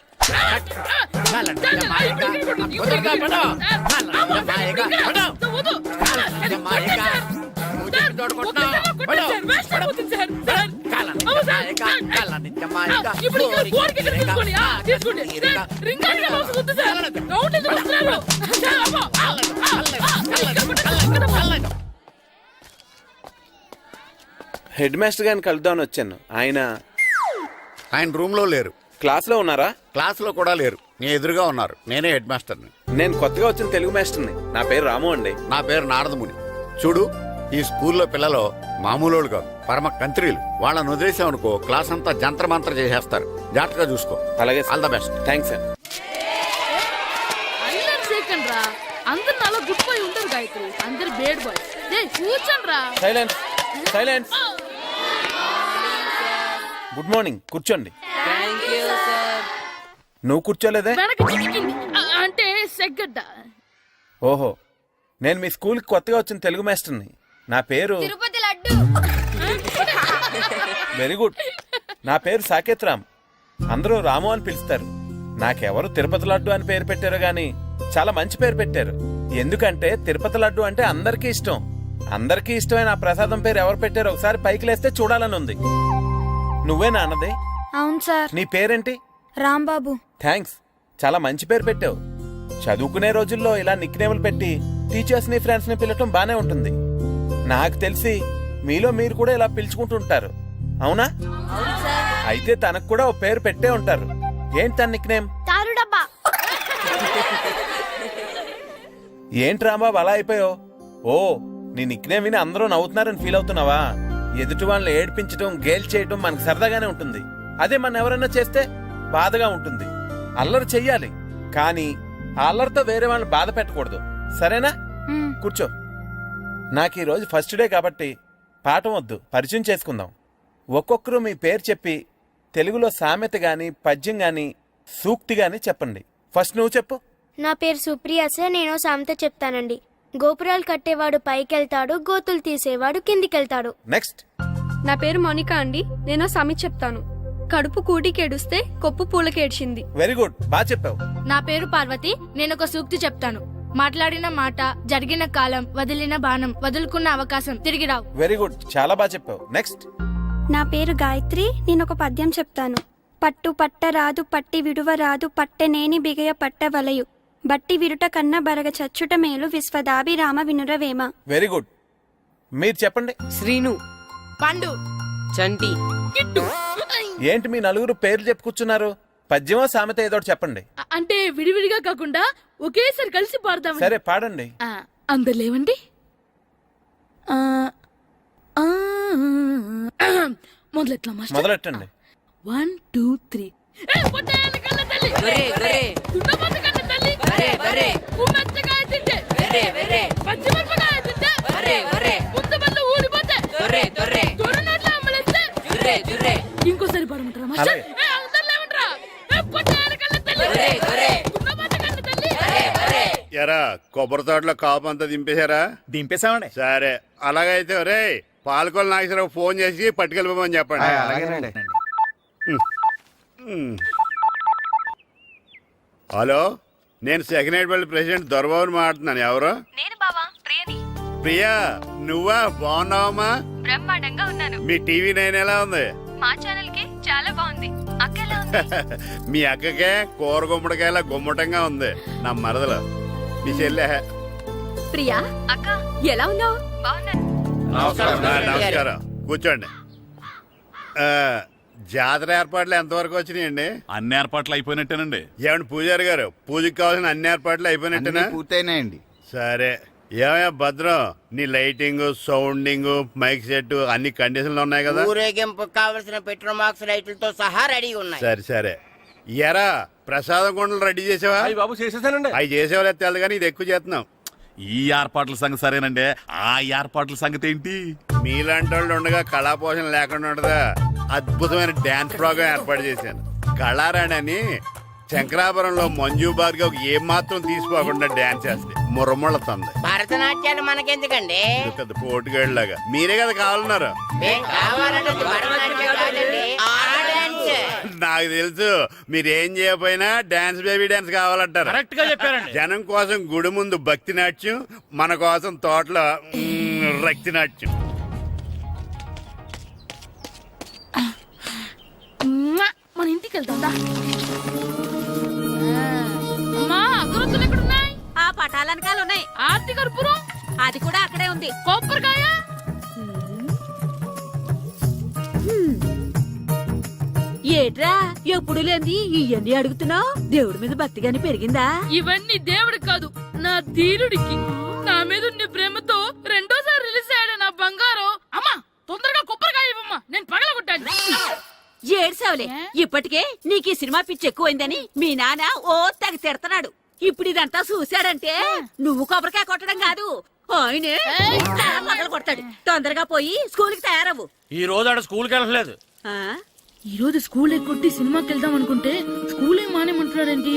హెడ్ మాస్టర్ గారిని కలుద్దామని వచ్చాను. ఆయన రూమ్ లో లేరు. క్లాస్ లో ఉన్నారా? క్లాస్ లో కూడా లేరు. నీ ఎదురుగా ఉన్నారు. నేనే హెడ్ మాస్టర్ని. నేను కొత్తగా వచ్చిన తెలుగు మాస్టర్ని. నా పేరు రాము అండి. నా పేరు నారదముని. చూడు, ఈ స్కూల్లో పిల్లలు మామూలు కాదు, పరమ కంత్రీలు. వాళ్ళని వదిలేసామనుకో క్లాస్ అంతా జంత్ర మంత్ర చేసేస్తారు. జాగ్రత్తగా చూసుకో. అలాగే all the best. Thanks sir. అందరు సేకండి రా. అందరు నాలో గుడ్ బాయ్ ఉంటారు గాయత్రి. అందరు బేడ్ బాయ్. కూర్చోండి రా. Silence, silence. Good morning. కూర్చోండి. నువ్వు కూర్చోలేదే? వెనక చిక్కింది. అంటే సెగ్గడ్డ. ఓహో, నేను మీ స్కూల్కి కొత్తగా వచ్చిన తెలుగు మాస్టర్ని. నా పేరు తిరుపతి లడ్డు. Very good. నా పేరు సాకేత్ రామ్. అందరూ రాము అని పిలుస్తారు. నాకెవరు తిరుపతి లడ్డు అని పేరు పెట్టారు గాని చాలా మంచి పేరు పెట్టారు. ఎందుకంటే తిరుపతి లడ్డు అంటే అందరికీ ఇష్టం. అందరికీ ఇష్టమైన ఆ ప్రసాదం పేరు ఎవరు పెట్టారో ఒకసారి పైకి లేస్తే చూడాలని ఉంది. నువ్వేనా అన్నది? అవును సార్. నీ పేరేంటి? రాంబాబు. థ్యాంక్స్, చాలా మంచి పేరు పెట్టావు. చదువుకునే రోజుల్లో ఇలా నిక్నేములు పెట్టి టీచర్స్ ని ఫ్రెండ్స్ ని పిలవటం బానే ఉంటుంది. నాకు తెలిసి మీలో మీరు కూడా ఇలా పిలుచుకుంటుంటారు, అవునా? అయితే తనకు కూడా ఓ పేరు పెట్టే ఉంటారు. ఏంటి తన నిక్నేమ్? తారు డబ్బా. ఏంటి రాంబాబు అలా అయిపోయావు? ఓ, నీ నిక్నేమ్ విని అందరూ నవ్వుతున్నారని ఫీల్ అవుతున్నావా? ఎదుటి వాళ్ళని ఏడ్పించడం, గేల్ చేయడం మనకు సరదాగానే ఉంటుంది. అదే మన ఎవరైనా చేస్తే బాధగా ఉంటుంది. అల్లరి చెయ్యాలి, కానీ ఆ అల్లరితో వేరే వాళ్ళని బాధ పెట్టకూడదు. సరేనా? కూర్చో. నాకు ఈ రోజు ఫస్ట్ డే కాబట్టి పాఠం వద్దు, పరిచయం చేసుకుందాం. ఒక్కొక్కరు మీ పేరు చెప్పి తెలుగులో సామెత గాని, పద్యం గాని, సూక్తి గాని చెప్పండి. ఫస్ట్ నువ్వు చెప్పు. నా పేరు సుప్రియ సార్. నేను సామెత చెప్తానండి. గోపురాలు కట్టేవాడు పైకెళ్తాడు, గోతులు తీసేవాడు కిందికెళ్తాడు. నెక్స్ట్. నా పేరు మోనికా అండి. నేను సామెత చెప్తాను. కడుపు కూటికేడుస్తే కొప్పు పూలకేడ్చింది. వెరీ గుడ్, బాగా చెప్పావు. నా పేరు పార్వతి. నేను ఒక సూక్తి చెప్తాను. మాట్లాడిన మాట, జరిగిన కాలం, వదిలిన బాణం, వదులుకున్న అవకాశం తిరిగి రావు. వెరీ గుడ్, చాలా బాగా చెప్పావు. నెక్స్ట్. నా పేరు గాయత్రి. నేను ఒక పద్యం చెప్తాను. పట్టు పట్ట రాదు, పట్టి విడువ రాదు, పట్టెనేని బిగయ పట్ట వలయు, బట్టి విరుట కన్న బరగ చచ్చుట మేలు, విశ్వదాభిరామ వినురవేమ. Very good. మీరు చెప్పండి. శ్రీను, పండు, చంటి, కిట్టు. ఏంటి మీ నలుగురు పేర్లు చెప్పుకొచ్చున్నారు? పద్యమో సామెత ఏదో ఒకటి చెప్పండి. అంటే విడివిడిగా కాకుండా ఒకేసారి కలిసి పాడదాం. సరే పాడండి. అందరు లేవండి. మొదలెట్లా మాస్టర్? మొదలెట్టండి. 1 2 3. పొట్టేలు కన్న తల్లి, గొర్రె, గొర్రె, దున్నపోతు కన్న తల్లి, గొర్రె, గొర్రె, ఉమ్మెత్తకాయ తింటే, గొర్రె, గొర్రె, పచ్చిమిరపకాయ తింటే, గొర్రె, గొర్రె, ముద్దబళ్ళు ఊడిపోతే, గొర్రె, గొర్రె, దొరనోట్లో అమ్మలేస్తే, జుర్రె, జుర్రె, ఇంకోసారి పాడమంటారా మాస్టర్? అలాగే. అందరు లేవండ్రా. పొట్టేలు కన్న తల్లి, గొర్రె, గొర్రె, దున్నపోతు కన్న తల్లి. గొర్రె, గొర్రె. ఎరా కొబ్బరి తోటలో కాపు అంతా దింపేశారా? దింపేశామండి. సరే అలాగైతే రే పాలకొల నాగేశ్వరరావు ఫోన్ చేసి పట్టుకెళ్ళిపోమని చెప్పండి. హలో, నేను సెకండ్ హెడ్ వాళ్ళ ప్రెసిడెంట్ దొరబాబుని మాట్లాడుతున్నాను. ఎవరు? నేను బావా ప్రియని. ప్రియా, నువ్వా? బాగున్నావమ్మా? బ్రహ్మాండంగా ఉన్నాను. మీ టీవీ 9 ఎలా ఉంది? మా ఛానల్ కి చాలా బాగుంది. అక్క ఎలా ఉంది? మీ అక్కకే కూర గుమ్మడికాయలా గుమ్మటంగా ఉంది. నా మరదలు మీ చెల్లె. ప్రియా అక్క ఎలా ఉన్నావు? బాగున్నాను. నమస్కారం, కూర్చోండి. జాతర ఏర్పాట్లు ఎంతవరకు వచ్చినాయండి? అన్ని ఏర్పాట్లు అయిపోయినట్టేనండి. ఏమండి పూజారి గారు, పూజకి కావాల్సిన అన్ని ఏర్పాట్లు అయిపోయినట్టేనా? పూర్తయినాయండి. సరే. ఏమయ్యా భద్రం, నీ లైటింగ్, సౌండింగ్, మైక్ సెట్ అన్ని కండిషన్లు ఉన్నాయి కదా? ఊరేగింపు కావలసిన పెట్రోల్ మార్క్స్ లైట్లతో సహా రెడీ ఉన్నాయి. సరే సరే. ఎరా ప్రసాదం కొండలు రెడీ చేసావా? బాబు చేసేసానండి. అవి చేసేవాళ్ళు తెలదు కానీ ఇది ఎక్కువ చేస్తున్నాం. ఈ ఏర్పాట్ల సంగతి సరేనండి, ఆ ఏర్పాట్ల సంగతి ఏంటి? మీలాంటి వాళ్ళు ఉండగా కళాపోషణ లేకుండా ఉండదా? అద్భుతమైన డాన్స్ ప్రోగ్రామ్ ఏర్పాటు చేశాను. కళారాణి అని శంకరాపురంలో మంజు భార్గవ్ ఏం మాత్రం తీసుకోకుండా డాన్స్ చేస్తే మురముళ్ళతుంది. భరతనాట్యాలు మనకెందుకండి? పెద్ద పోటుగాళ్ళలాగా మీరే కదా కావాలన్నారు. మేం కావాలంటే భరతనాట్యం కాదండి, ఆ డాన్స్. నాకు తెలుసు మీరేం చేయకపోయినా డాన్స్ బేబీ డాన్స్ కావాలంటారు. కరెక్ట్ గా చెప్పారండి. జనం కోసం గుడి ముందు భక్తి నాట్యం, మన కోసం తోటలో రక్తి నాట్యం. మన ఇంటికి వెళ్తా. అమ్మా అగరొత్తులు ఎక్కడున్నాయి? ఆ పటాలనకాలు ఉన్నాయి. ఆర్తి కర్పూరం అది కూడా అక్కడే ఉంది. కొబ్బరికాయ ఏట్రా ఎప్పుడు లేని ఇవన్నీ అడుగుతున్నావు? దేవుడి మీద భక్తిగాని పెరిగిందా? ఇవన్నీ దేవుడికి కాదు, నా ధీరుడికి. నా మీద ఉన్న ప్రేమతో రెండోసారి రిలీజ్ అయ్యాడు నా బంగారం. అమ్మా తొందరగా కొబ్బరికాయ ఇవ్వమ్మా, నేను పగలగొట్టాను. ఏడ్సావులే, ఇప్పటికే నీకు ఈ సినిమా పిచ్చి ఎక్కువైందని మీ నాన్న ఓ తెగ తిడతాడు. ఇప్పుడు ఇదంతా చూశాడంటే నువ్వు కొబ్బరికాయ కొట్టడం కాదు, ఆయనే పగల కొడతాడు. తొందరగా పోయి స్కూల్ కి తయారవ్వు. ఈ రోజు ఆడ స్కూల్కి వెళ్ళలేదు. ఆ? ఈ రోజు స్కూల్ ఎక్కొట్టి సినిమాకి వెళ్దాం అనుకుంటే స్కూల్ ఏం మానేమంటున్నాడేంటి?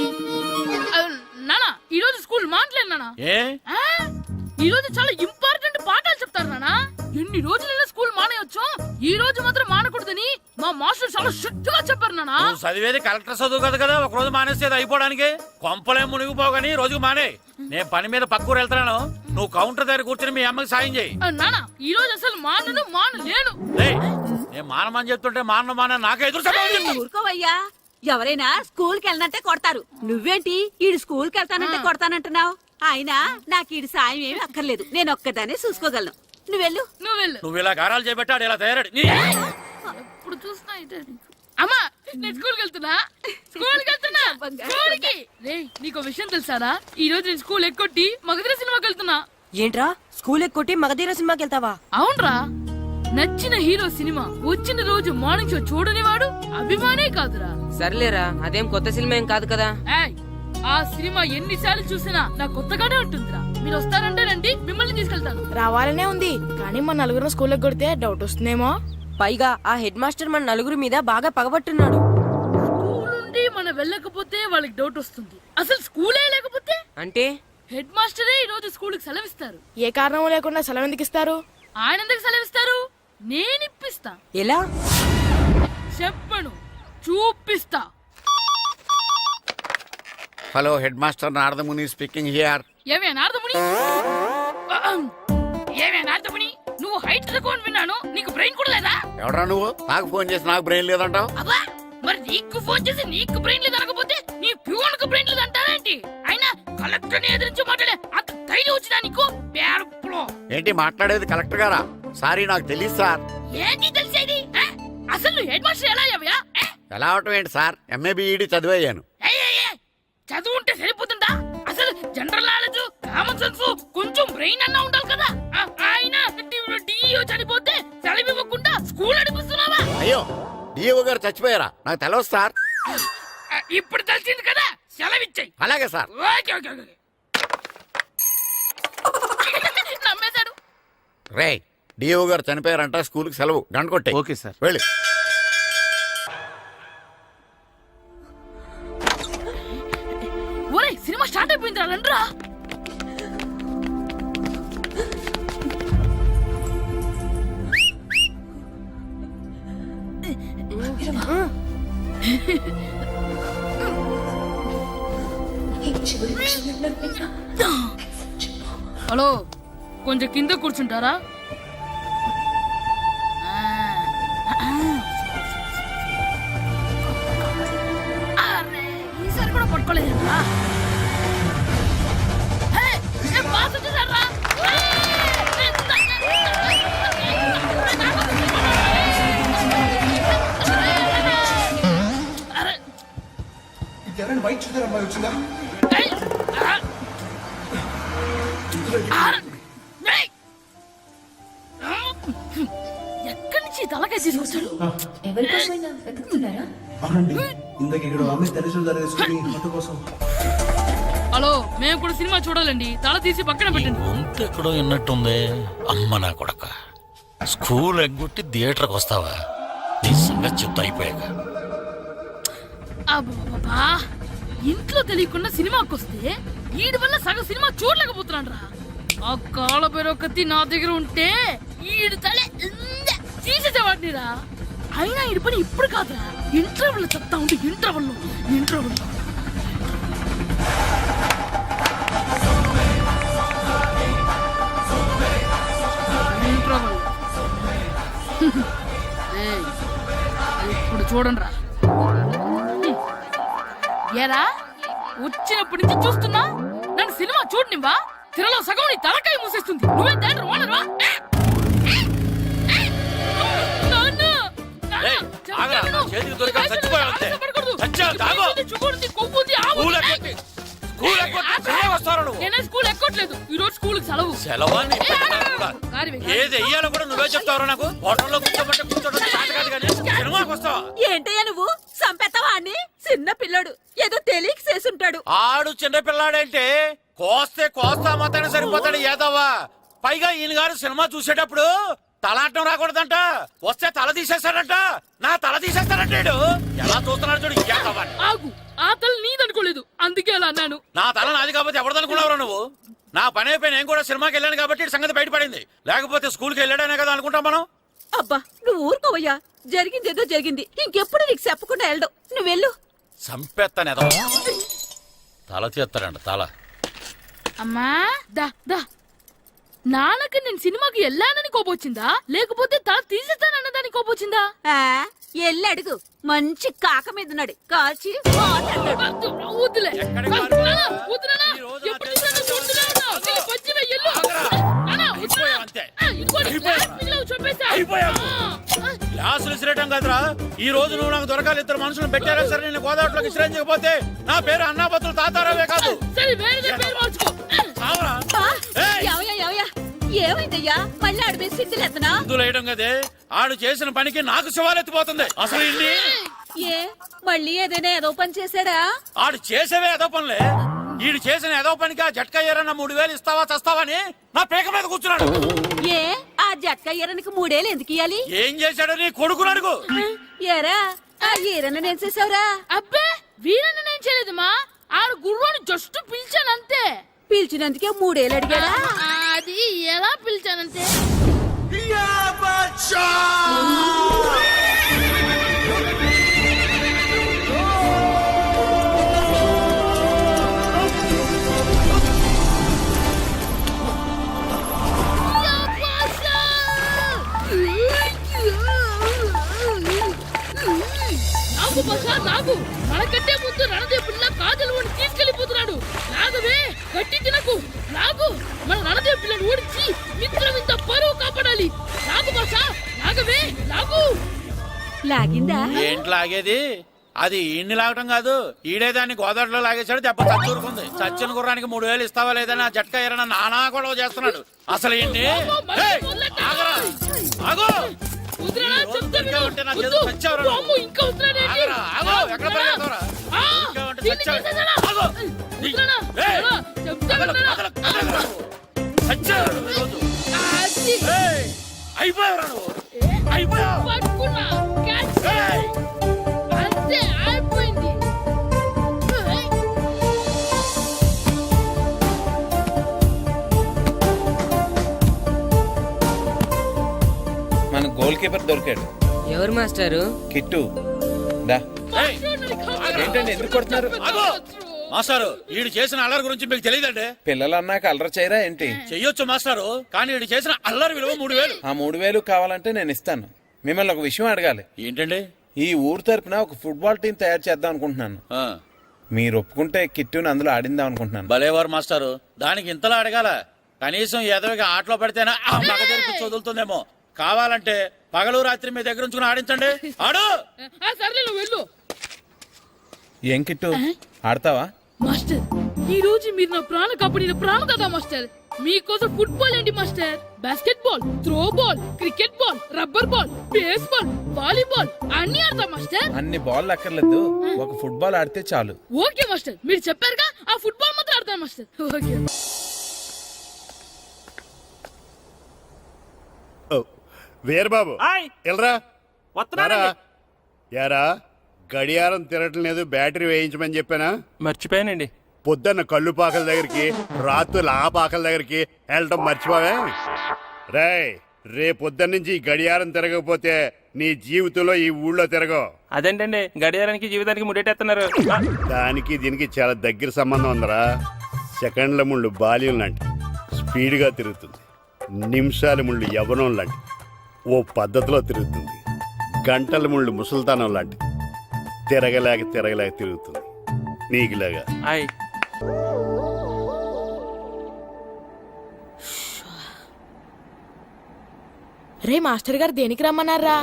నానా ఈ రోజు స్కూల్ మానట్లేదు నానా. ఏ ఈ రోజు చాలా ఇంపార్టెంట్ పాఠాలు చెప్తారు నానా. ఎన్ని రోజులైనా స్కూల్ మానేయొచ్చు, ఈ రోజు మాత్రం మానకూడదని మా మాస్టర్ చాలా స్ట్రిక్ట్ గా చెప్పారు నానా. నువ్వు చదివేది కలెక్టర్ చదువు కదా కదా, ఒక రోజు మానేసేది అయిపోవడానికి. కొంపలే మునిగిపోగాని రోజుకు మానే. నేను పని మీద పక్కూరు వెళ్తున్నాను, నువ్వు కౌంటర్ దగ్గర కూర్చొని మీ అమ్మకి సాయం చేయి. నానా ఈ రోజు అసలు మానలేను. నేను మానమని చెప్తుంటే మాన నాకే ఎదురు చెప్పాలి. ఊరుకోవయ్యా, ఎవరైనా స్కూల్ కి వెళ్ళనంటే కొడతారు. నువ్వేంటి ఈడు స్కూల్ కి వెళ్తానంటే కొడతానంటున్నావు? అయినా నాకు ఈడు సాయం ఏమి అక్కర్లేదు, నేను ఒక్కదాన్ని చూసుకోగలను. నువ్వెళ్ళు. నువ్వు ఇలా గారాలు చేపెట్టాడు ఇలా తయారాడు. ఇప్పుడు చూస్తా అమ్మా, నేను స్కూల్కి వెళ్తున్నా. స్కూల్కి రే, నీకు విషయం తెలుసారా? ఈ రోజు నేను స్కూల్ ఎక్కొట్టి మగధీర సినిమాకి వెళ్తున్నా. ఏంట్రా స్కూల్ ఎక్కొట్టి మగధీర సినిమాకి వెళ్తావా? అవునరా, నచ్చిన హీరో సినిమా వచ్చిన రోజు మార్నింగ్ షో చూడని వాడు అభిమానే కాదురా. సర్లేరా, అదేం కొత్త సినిమా ఏం కాదు కదా. ఆ సినిమా ఎన్నిసార్లు చూసినా నాకు కొత్తగానే ఉంటుందిరా. మీరు వస్తారంటే రండి, మిమ్మల్ని తీసుకెళ్తాను. రావాలనే ఉంది కానీ మన నలుగురు స్కూల్కి కొడితే డౌట్ వస్తుందేమో. పైగా ఆ హెడ్ మాస్టర్ మన నలుగురి మీద బాగా పగబట్టున్నాడు. స్కూల్ నుండి మన వెళ్ళకపోతే వాళ్ళకి డౌట్ వస్తుంది. అసలు స్కూలే లేకపోతే అంటే హెడ్ మాస్టరే ఈ రోజు స్కూల్కి సెలవిస్తారు. ఏ కారణం లేకుండా సెలవు ఎందుకు ఇస్తారు? ఆయన ఎందుకు సెలవిస్తారు? నేను ఇప్పిస్తా. ఎలా చెప్పను, చూపిస్తా. Hello head master Naradamuni speaking here. ఏమే నారదముని, ఏమే నారదముని, నువ్వు హైట్ తక్కువ విన్నాను. నీకు బ్రెయిన్ కూడా లేదా? ఎవడా నువ్వు? నాకు ఫోన్ చేసి నాకు బ్రెయిన్ లేదంటావు? అబ్బా, మరి నీకు ఫోన్ చేసి నీకు బ్రెయిన్ లేదనకపోతే నీ ప్యూన్ కు బ్రెయిన్ లేదంటారేంటి? అయినా కలెక్టర్ ని ఎదిరించి మాట్లాడే అంత ధైర్యం వచ్చినా నీకు? పేరులో ఏంటి మాట్లాడేది? కలెక్టర్ గారా? సారీ, నాకు తెలియదు సార్. ఏంటి తెలిసేది? అసలు నువ్వు హెడ్ మాస్టర్ ఎలా అయ్యావా? ఎలా అవటం ఏంటి సార్? MA B Ed చదివయ్యాను. చదువు ఉంటే సరిపోతుందా? అసలు జనరల్ నాలెడ్జ్, కామన్ సెన్స్, కొంచెం బ్రెయిన్ అన్నా ఉండాలి కదా. ఆయన డిఇఓ చనిపోతే సెలవు ఇవ్వకుండా స్కూల్ నడిపిస్తున్నావా? అయ్యో, డిఓ గారు చచ్చిపోయారా? నాకు తెలియదు సార్. ఇప్పుడు తెలిసింది కదా, సెలవిచ్చాయి. అలాగే సార్. Okay okay okay. నమ్మేశాడు. రే, డిఓ గారు చనిపోయారంట, స్కూల్కి సెలవు. గంట కొట్టే. Okay sir. వెళ్ళి. ఒరేయ్, సినిమా స్టార్ట్ అయిపోయిందిరా, రండ్రా. హలో, కొంచెం కింద కూర్చుంటారా? అరే, ఈసారి కూడా పట్టుకోలేదా? బాస్ వచ్చేసారా? ఎక్కడి నుంచి తలకాయ తీసుకొచ్చాడు? హలో, మేము కూడా సినిమా చూడాలండి. తల తీసి పక్కన పెట్టండి. ఎక్కడో విన్నట్టుంది. అమ్మ నా కొడక, స్కూల్ ఎగ్గొట్టి థియేటర్కి వస్తావా? నీ సంగతి చెప్తా అయిపోయాక. అబ్బా, ఇంట్లో తెలియకుండా సినిమాకి వస్తే వీడి వల్ల సగం సినిమా చూడలేకపోతున్నాను రా. ఆ కాళ్ళ పేరొకతి నా దగ్గర ఉంటే ఈడు తలే తీసేసేవాడిని రా. అయినా ఈడి పని ఇప్పుడు కాదురా, ఇంటర్వెల్ చెప్తా ఉంటే ఇంటర్వెల్ ఇప్పుడు చూడండి రా. ఏరా, వచ్చినప్పటి నుంచి చూస్తున్నా, నన్ను సినిమా చూడనివ్వా? తిరలో సగం నీ తలకాయ మూసేస్తుంది. నువ్వే తండ్రి ఓనర్వా? నేనే స్కూల్ ఎక్కట్లేదు. ఈ రోజు స్కూల్ సెలవు. ఏది వెయ్యాలో కూడా నువ్వే చెప్తావు. నాకు హోటల్లో కూర్చోమంటే కూర్చోడం కాదు కానీ సినిమాకి వస్తావా? ఏంటయ్యా నువ్వు? సంపెత్తవా అని? చిన్న పిల్లడు, ఏదో తెలియక చేసుంటాడు. ఆడు చిన్న పిల్లాడంటే కోస్తే కోస్తా మాత్రమే సరిపోతాడు ఏదవ్వా. పైగా ఈయన గారు సినిమా చూసేటప్పుడు తలాటం రాకూడదంట. వస్తే తల తీసేస్తాడంట. నా తల తీసేస్తాడంటాడు. ఎలా చూస్తున్నాడు చూడు. ఆగు, ఆ తల నీదనుకోలేదు, అందుకే అలా అన్నాను. నా తల నాది కాబట్టి ఎవరిదనుకున్నావురా నువ్వు? నా పని అయిపోయి నేను కూడా సినిమాకి వెళ్ళాను కాబట్టి సంగతి బయటపడింది. లేకపోతే స్కూల్కి వెళ్ళాడనే కదా అనుకుంటాం మనం. అబ్బా, నువ్వు ఊరుకోవయ్యా. జరిగిందేదో జరిగింది. ఇంకెప్పుడు నీకు చెప్పకుండా వెళ్ళడు. నువ్వు వెళ్ళు. సంపెత్తనే తల తీస్తాడంట తల. అమ్మా, దా దా. నాన్నకి నేను సినిమాకి వెళ్ళానని కోపొచ్చిందా, లేకపోతే తల తీసేస్తానన్నదాని కోపొచ్చిందా? ఎల్లి అడుగు. మంచి కాక మీద ఉన్నాడు, కాల్చి వద్దులే. గ్లాసులు విసిరేయటం కాదురా. ఈ రోజు నువ్వు నాకు దొరకాలి. ఇద్దరు మనుషులు పెట్టారా సరే, నేను గోదావరిలోకి విసిరించకపోతే నా పేరు అన్నాపత్రులు తాతారావే కాదు. ఏమైందయ్యా? మళ్ళీ ఆడిపై సింధులెత్తనా? సింధులేయడం కదే, ఆడు చేసిన పనికి నాకు శివాలెత్తిపోతుంది. అసలు ఇన్ని ఏ మళ్ళీ ఏదైనా ఏదో పని చేశాడా? ఆడు చేసేవే ఏదో పనులే. ఈడు చేసిన ఏదో పనికి ఆ జట్కా ఏరన్న 3000 ఇస్తావా చస్తావని నా పేక మీద కూర్చున్నాడు. ఏ ఆ జట్కా ఈరనికి 3 ఏళ్ళు ఎందుకు ఇయ్యాలి? ఏం చేశాడో నీ కొడుకుని అడుగు. ఏరా, ఆ ఈరన్న నేను చేసావురా? అబ్బే, వీరన్న నేను చేయలేదమ్మా, ఆడు గుర్రాన్ని జస్ట్ పిలిచానంతే. పిలిచినందుకే 3 ఏళ్ళు అడిగాడా? అది ఎలా పిలిచానంటే నాగు బసా నాగు, మనకంటే ముందు రణదేవ్ పిల్ల కాజల్ ఓడి తీసుకెళ్లిపోతున్నాడు. నాగవే గట్టి తినకు, నాగు మన రణదేవ్ పిల్లని ఓడించి మిత్రం ఇంత పరువు కాపాడాలి. నాగు బసా నాగవే నాగు. లాగిందా? ఏంటి లాగేది? అది ఈయన్ని లాగటం కాదు, ఈడే దాన్ని గోదావరిలో లాగేశాడు. దెబ్బ చచ్చూరుకుంది. చచ్చిన గుర్రానికి 3000 ఇస్తావా లేదని ఆ జట్కా ఎరన నానా గొడవ చేస్తున్నాడు. అసలు ఏంటి? ఆగరా, ఆగు. వదిలేనా చెప్తే విను. ఉంటే నా వద్దు. చేతులు చచ్చావురా నువ్వు. అమ్మో, ఇంకా వదిలేనేంటి? ఆగరా, ఆగు. ఎక్కడ పరిగెడతావురా? ఆ, ఇంకా ఉంటే దీన్ని చచ్చావు. తీసేసానా? ఆగు. వదిలేనా? ఏయ్. వదిలేనా? చెప్తే కదలకు, వినరా? కదలకు, కదలకు నువ్వు. చచ్చావు నువ్వు ఈరోజు. అది. ఏయ్, అయిపోయావురా నువ్వు. అయిపోయావు. పట్టుకున్నా. క్యాచ్. ఏయ్. అంతే అయిపోయింది. ఏయ్. మన గోల్ కీపర్ దొరికాడు. ఎవరు మాస్టారు? కిట్టు దా. ఏయ్, ఏంటండి ఎందుకు కొడుతున్నారు? ఆగు. మాస్టారు, ఈడు చేసిన అల్లరి గురించి మీకు తెలియదండి. పిల్లలు అన్నాక అల్లరి చేయరా ఏంటి? చెయ్యొచ్చు మాస్టారు, కానీ ఈడు చేసిన అల్లరి విలువ 3000. ఆ 3000 కావాలంటే నేను ఇస్తాను. మిమ్మల్ని ఒక విషయం అడగాలి. ఏంటండి? ఈ ఊరు తరపున ఒక ఫుట్బాల్ టీం తయారు చేద్దాం అనుకుంటున్నాను. ఆ, మీరు ఒప్పుకుంటే కిట్టుని అందులో ఆడిందాం అనుకుంటున్నాను. భలేవారు మాస్టారు, దానికి ఇంతలా అడగాల? కనీసం ఎదవిగా ఆటలో పడితేనే ఆ మగ తెరిపి వదులుతుందేమో. కావాలంటే పగలు రాత్రి మీ దగ్గర ఉంచుకుని ఆడించండి. ఆడు. ఆ, సర్లే నువ్వు వెళ్ళు. ఏం కిట్టు ఆడతావా? మాస్టర్, ఈ రోజు మీరు నా ప్రాణ కాపాడిన ప్రాణదాత మాస్టర్. మీకోసం ఫుట్బాల్ ఏంటి master, basket ball, throw ball, cricket ball, rubber ball, base ball, volleyball అన్ని ఆడతా మాస్టర్. అన్ని బాల్ అక్కర్లేదు, ఒక ఫుట్బాల్ ఆడితే చాలు. ఓకే మాస్టర్, మీరు చెప్పారుగా, ఆ ఫుట్బాల్ మాత్రం ఆడతాను మాస్టర్. ఓకే. వీరబాబు ఎల్రా యారా, గడియారం తిరగట్లేదు, బ్యాటరీ వేయించమని చెప్పానా? మర్చిపోయానండి. పొద్దున్న కళ్ళు పాకల దగ్గరికి, రాత్రులు ఆ పాకల దగ్గరికి వెళ్ళటం మర్చిపోవే? రేయ్, రేపొద్దున్న నుంచి ఈ గడియారం తిరగకపోతే నీ జీవితంలో ఈ ఊళ్ళో తిరగవు. అదేంటండి గడియారానికి జీవితానికి ముడేటేస్తున్నారు? దానికి దీనికి చాలా దగ్గర సంబంధం ఉందరా. సెకండ్ల ముళ్ళు బాల్యం లాంటి స్పీడ్గా తిరుగుతుంది. నిమిషాల ముళ్ళు యవ్వనం లాంటి ఓ పద్ధతిలో తిరుగుతుంది. గంటల ముళ్ళు ముసల్తానం లాంటి తిరగలేక తిరుగుతుంది. నీకులాగా. రే మాస్టర్ గారు దేనికి రమ్మన్నారా?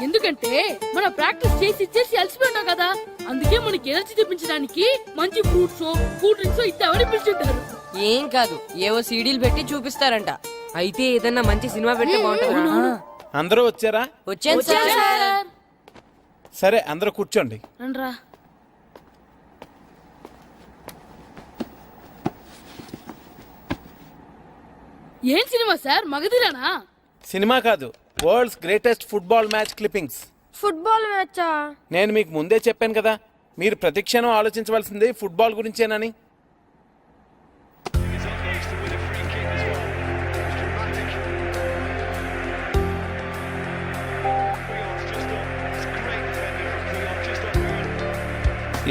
ఎందుకంటే మనం ప్రాక్టీస్ చేసి అలసిపోయినాం కదా, అందుకే మనకి ఎనర్జీ తెప్పించడానికి మంచి ఫ్రూట్స్, కూల్ డ్రింక్స్ ఇద్దామని పిలుచుంటారు. ఏం కాదు, ఏవో సీడీలు పెట్టి చూపిస్తారంట. అయితే ఏదన్నా మంచి సినిమా పెడితే బాగుంటుంది. అందరూ వచ్చారా? వచ్చాను సార్. సరే, అందరూ కూర్చోండి. రండ్రా. ఏం సినిమా సార్, మగధిరానా? సినిమా కాదు, world's greatest football match clippings. Football మ్యాచా? నేను మీకు ముందే చెప్పాను కదా, మీరు ప్రతిక్షణం ఆలోచించవలసింది ఫుట్బాల్ గురించేనని.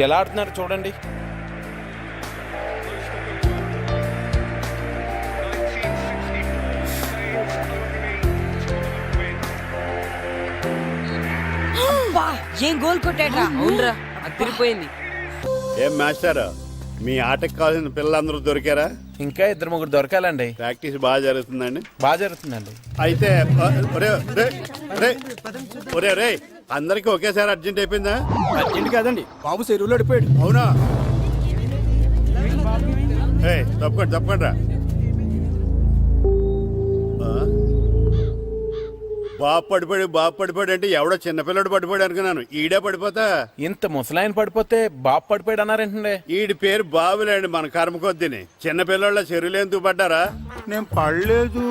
ఎలా ఆడుతున్నారు చూడండి. ఏం గోల్ కొట్టాడ్రా? అవునరా, అదిరిపోయింది. ఏం మాస్టర్, మీ ఆటకు కావాల్సిన పిల్లలందరూ దొరికారా? ఇంకా 2-3 దొరకాలండి. ప్రాక్టీస్ బాగా జరుగుతుందండి? బాగా జరుగుతుందండి. అయితే ఒరే అందరికి ఒకేసారి అర్జెంట్ అయిపోయిందా? అర్జెంట్ కాదండి బాబు, చెరువులో అడిపోయాడు. అవునా? తప్పకుండా రా. బాబు పడిపోయాడు అంటే ఎవడో చిన్నపిల్లడు పడిపోయాడు అనుకున్నాను. ఈడే పడిపోతా. ఇంత ముసలాయన పడిపోతే బాబు పడిపోయాడు అన్నారేంటండి? ఈడి పేరు బాబులేండి, మన కర్మ కొద్దిని. చిన్నపిల్లల చెరువులు ఎందుకు పడ్డారా? నేను పడలేదు,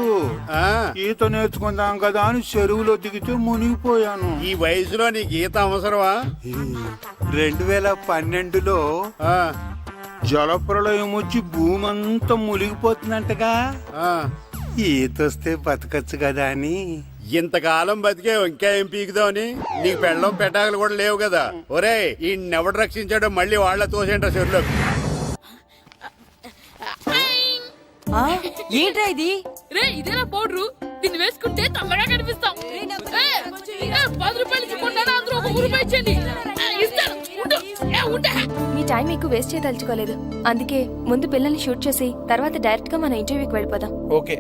ఈత నేర్చుకుందాం కదా అని చెరువులో దిగితే మునిగిపోయాను. ఈ వయసులో నీకు ఈత అవసరమా? 2012లో జలప్రలయం వచ్చి భూమి అంతా మునిగిపోతుందంటగా. ఈతొస్తే బతకచ్చు కదా అని. ఇంతకాలం బతికే ఇంకా ఏం పీకుదామని? నీకు పెళ్ళం పెట్టాకలు కూడా లేవు కదా. ఒరే ఈ ఎవడు రక్షించాడో మళ్ళీ వాళ్ళ తోసేంట చెరువులో. ఏంట్రా ఇది? రే ఇదేనా పౌడరు? దీన్ని వేసుకుంటే తమ్మగా కనిపిస్తాం. 10 రూపాయలు ఇచ్చి కొన్నాను, అందరూ 1 రూపాయి ఇచ్చండి. ఇస్తాను. మీ టైం ఎక్కువ వేస్ట్ చేయదలుచుకోలేదు, అందుకే ముందు పిల్లల్ని షూట్ చేసి తర్వాత డైరెక్ట్ గా మన ఇంటర్వ్యూకి వెళ్ళిపోదాం. Okay,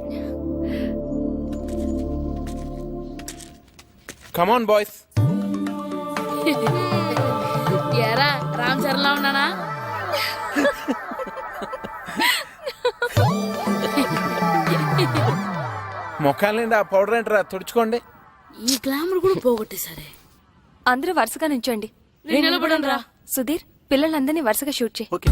come on boys. ఎరా రామ్ చరణ్లా ఉన్నానా? ముఖాల నుండి ఆ పౌడర్ ఏంటరా, తుడుచుకోండి. ఈ గ్లామర్ కూడా పోగొట్టేసరే. అందరూ వరుసగా నించోండి. నిలబడండి రా. సుధీర్, పిల్లలందరినీ వరుసగా షూట్ చేయి. ఓకే.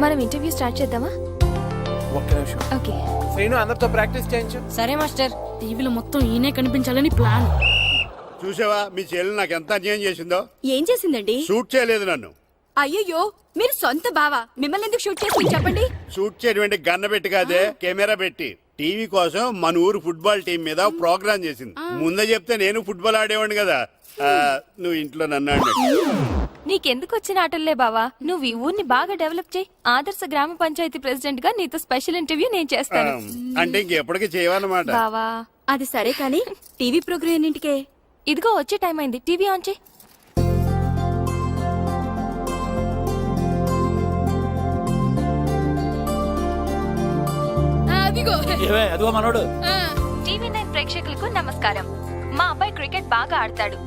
మనం ఇంటర్వ్యూ స్టార్ట్ చేద్దామా? ఒక్క నిమిషం. ఓకే. శ్రీను అందరితో ప్రాక్టీస్ చేయించు. సరే మాస్టర్. టీవీలో మొత్తం ఈయనే కనిపించాలని ప్లాన్. చూసావా మీ చెల్లి నాకు ఎంత అన్యాయం చేసిందో? ఏం చేసిందండి? షూట్ చేయలేదు నన్ను. అయ్యయ్యో, మీరు సొంత బావా, మిమ్మల్ని ఎందుకు షూట్ చేసి చెప్పండి. షూట్ చేయడం గన్న పెట్టి కాదే, కెమెరా పెట్టి. టీవీ కోసం మన ఊరు ఫుట్బాల్ టీం మీద ప్రోగ్రామ్ చేసింది. ముందే చెప్తే నేను ఫుట్బాల్ ఆడేవాడిని కదా. నువ్వు ఇంట్లో నన్ను అన్నట్టు. నీకెందుకు వచ్చిన ఆటల్లే బావా, నువ్వు ఈ ఊరిని బాగా డెవలప్ చేయి. ఆదర్శ గ్రామ పంచాయతీ ప్రెసిడెంట్ గా నీతో స్పెషల్ ఇంటర్వ్యూ నేను చేస్తాను. అంటే ఇంకెప్పటికీ చేయవన్నమాట. బావా అది సరే కానీ టీవీ ప్రోగ్రామ్ ఎన్నింటికే? ఇదిగో వచ్చే టైం అయింది, టీవీ ఆన్ చేయి. అదిగో మనోడు. టీవీ9 ప్రేక్షకులకు నమస్కారం. మా అబ్బాయి క్రికెట్ బాగా ఆడతాడు.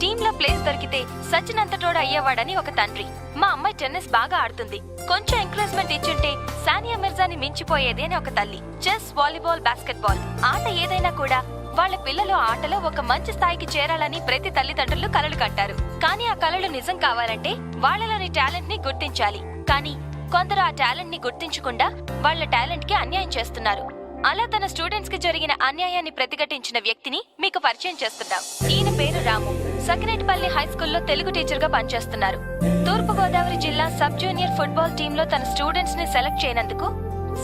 టీంలో ప్లేస్ దొరికితే సచిన్ అంతటోడు అయ్యేవాడని ఒక తండ్రి. మా అమ్మాయి టెన్నిస్ బాగా ఆడుతుంది, కొంచెం ఎంకరేజ్మెంట్ ఇచ్చుంటే సానియా మిర్జాని మించిపోయేది అని ఒక తల్లి. చెస్, వాలీబాల్, బాస్కెట్బాల్ ఆట ఏదైనా కూడా వాళ్ళ పిల్లలు ఆటలో ఒక మంచి స్థాయికి చేరాలని ప్రతి తల్లిదండ్రులు కలలు కంటారు. కానీ ఆ కలలు నిజం కావాలంటే వాళ్ళలోని టాలెంట్ ని గుర్తించాలి. కానీ కొందరు ఆ టాలెంట్ ని గుర్తించకుండా వాళ్ళ టాలెంట్ కి అన్యాయం చేస్తున్నారు. అలా తన స్టూడెంట్స్ కి జరిగిన అన్యాయాన్ని ప్రతిఘటించిన వ్యక్తిని మీకు పరిచయం చేస్తున్నాం. ఈయన పేరు రాము. సకినేటిపల్లి హై స్కూల్లో తెలుగు టీచర్ గా పనిచేస్తున్నారు. తూర్పు గోదావరి జిల్లా సబ్ జూనియర్ ఫుట్బాల్ టీమ్ లో తన స్టూడెంట్స్ ని సెలెక్ట్ చేయనందుకు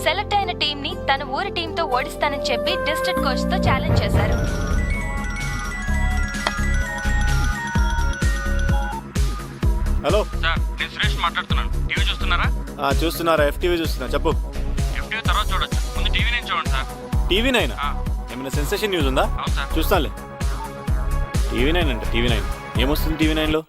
సెలెక్ట్ అయిన టీం ని తన ఊరి టీం తో ఓడిస్తానని చెప్పి డిస్ట్రిక్ట్ కోచ్ తో ఛాలెంజ్ చేశారు. హలో సార్, నేను సురేష్ మాట్లాడుతున్నాను. టీవీ చూస్తున్నారా? చూస్తున్నారా? FTV చూస్తున్నా. చెప్పు. FTV తర్వాత చూడొచ్చు, ముందు టీవీ నేను చూడండి సార్. TV9 ఏమైనా సెన్సేషన్ న్యూస్ ఉందా? అవును సార్. చూస్తానులే. TV9 అంటే TV9 ఏమొస్తుంది TV9 లో?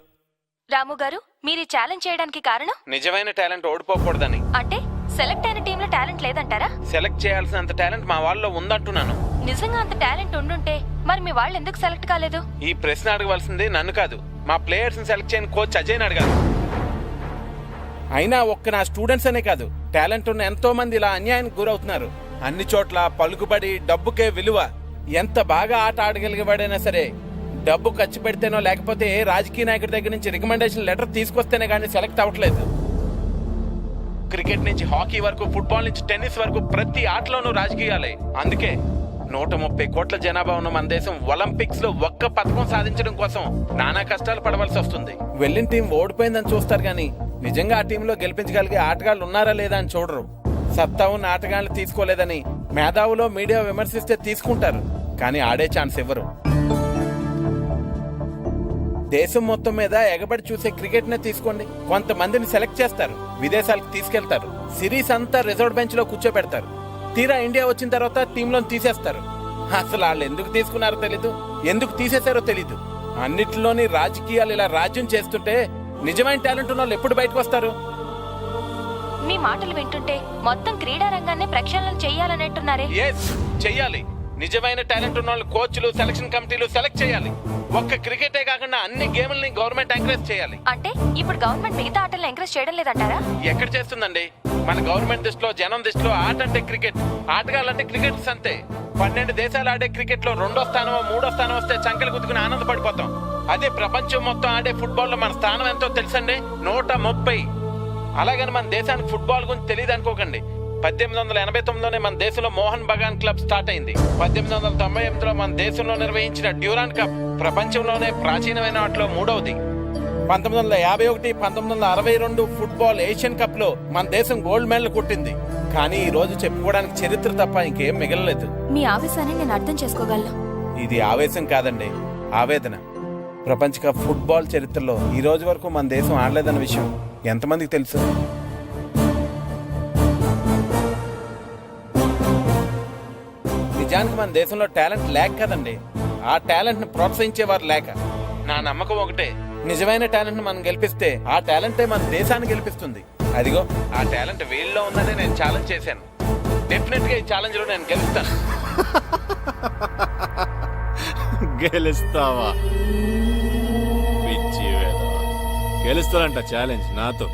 రాము గారు, మీరు ఛాలెంజ్ చేయడానికి కారణం? నిజమైన టాలెంట్ ఓడిపోకూడదని. అంటే సెలెక్ట్ అయిన టీంలో టాలెంట్ లేదంటారా? సెలెక్ట్ చేయాల్సినంత టాలెంట్ మా వాళ్ళలో ఉందంటున్నాను. నిజంగా అంత టాలెంట్ ఉండుంటే మరి మీ వాళ్ళు ఎందుకు సెలెక్ట్ కాలేదు? ఈ ప్రశ్న అడగవలసింది నన్ను కాదు, మా ప్లేయర్స్ ని సెలెక్ట్ చేయని కోచ్ అజయ్ని అడగాలి. అయినా ఒక్క నా స్టూడెంట్స్ అనే కాదు, టాలెంట్ ఉన్న ఎంతో మంది ఇలా అన్యాయానికి గురవుతున్నారు. అన్ని చోట్ల పలుకుబడి, డబ్బుకే విలువ. ఎంత బాగా ఆట ఆడగలిగేవాడైనా సరే డబ్బు ఖర్చు పెడితేనో లేకపోతే రాజకీయ నాయకుడి దగ్గర నుంచి రికమెండేషన్ లెటర్ తీసుకొస్తేనే కానీ సెలెక్ట్ అవ్వట్లేదు. క్రికెట్ నుంచి హాకీ వరకు, ఫుట్బాల్ నుంచి టెన్నిస్ వరకు ప్రతి ఆటలోనూ రాజకీయాలే. అందుకే 130 కోట్ల జనాభా ఉన్న మన దేశం ఒలింపిక్స్ లో ఒక్క పథకం సాధించడం కోసం నానా కష్టాలు పడవలసి వస్తుంది. వెళ్ళిన టీం ఓడిపోయిందని చూస్తారు గానీ నిజంగా ఆ టీంలో గెలిపించగలిగే ఆటగాళ్ళు ఉన్నారా లేదా అని చూడరు. సత్తా ఉన్న ఆటగాళ్ళు తీసుకోలేదని మేధావులో మీడియా విమర్శిస్తే తీసుకుంటారు, కానీ ఆడే ఛాన్స్ ఇవ్వరు. దేశం మొత్తం మీద ఎగబడి చూసే క్రికెట్ నే తీసుకోండి. కొంతమందిని సెలెక్ట్ చేస్తారు, విదేశాలకు తీసుకెళ్తారు, సిరీస్ అంతా రిజర్వ్ బెంచ్ లో కూర్చోబెడతారు. తీరా ఇండియా వచ్చిన తర్వాత టీంలో తీసేస్తారు. అసలు వాళ్ళు ఎందుకు తీసుకున్నారో తెలీదు, ఎందుకు తీసేశారో తెలీదు. అన్నిటిలోని రాజకీయాలు ఇలా రాజ్యం చేస్తుంటే నిజమైన టాలెంట్ ఉన్న వాళ్ళు ఎప్పుడు బయటకు వస్తారు? మీ మాటలు వింటుంటే మొత్తం క్రీడా రంగాన్ని ప్రక్షాళన చెయ్యాలనంటున్నారే. చెయ్యాలి. నిజమైన టాలెంట్ ఉన్న వాళ్ళు కోచ్లు సెలక్షన్ కమిటీలు సెలెక్ట్ చేయాలి. ఒక్క క్రికెటే కాకుండా అన్ని గేమ్లని గవర్నమెంట్ ఎంకరేజ్ చేయాలి. అంటే ఇప్పుడు గవర్నమెంట్ మిగతా ఆటలను ఎంకరేజ్ చేయడం లేదంటారా? ఎక్కడ చేస్తుందండి? మన గవర్నమెంట్ దృష్టిలో, జనం దృష్టిలో ఆట అంటే క్రికెట్, ఆటగాళ్ళంటే క్రికెటర్స్ అంతే. 12 దేశాలు ఆడే క్రికెట్ లో 2వ స్థానమో 3వ స్థానం వస్తే చంకలు గుద్దుకుని ఆనందపడిపోతాం. అదే ప్రపంచం మొత్తం ఆడే ఫుట్బాల్ లో మన స్థానం ఎంతో తెలుసండి, 130. అలాగని మన దేశానికి ఫుట్బాల్ గురించి తెలియదు అనుకోకండి. 1889లోనే మన దేశంలో మోహన్ బగాన్ క్లబ్ స్టార్ట్ అయింది. 1898లో మన దేశంలో నిర్వహించిన డ్యూరాండ్ కప్ ప్రపంచంలోనే ప్రాచీనమైన వాటిలో 3వది. 1951, 1962 ఫుట్బాల్ ఏషియన్ కప్ లో మన దేశం గోల్డ్ మెడల్ కొట్టింది. కానీ ఈ రోజు చెప్పుకోవడానికి చరిత్ర తప్ప ఇంకేం మిగలలేదు. మీ ఆవేశాన్ని నేను అర్థం చేసుకోగలను. ఇది ఆవేశం కాదండి, ఆవేదన. ప్రపంచ కప్ ఫుట్బాల్ చరిత్రలో ఈ రోజు వరకు మన దేశం ఆడలేదన్న విషయం ఎంతమందికి తెలుసు? నిజానికి మన దేశంలో టాలెంట్ లేక కదండి, ఆ టాలెంట్ ని ప్రోత్సహించేవారు లేక. నా నమ్మకం ఒకటే, నిజమైన టాలెంట్ ని మనం గెలిపిస్తే ఆ టాలెంటే మన దేశాన్ని గెలిపిస్తుంది. అదిగో ఆ టాలెంట్ వీళ్ళలో ఉందని నేను ఛాలెంజ్ చేశాను. డెఫినెట్ గా ఈ ఛాలెంజ్ లో నేను గెలుస్తాను. గెలుస్తావా? పిచ్చి వేధవా. గెలుస్తానంట ఛాలెంజ్ నాతో.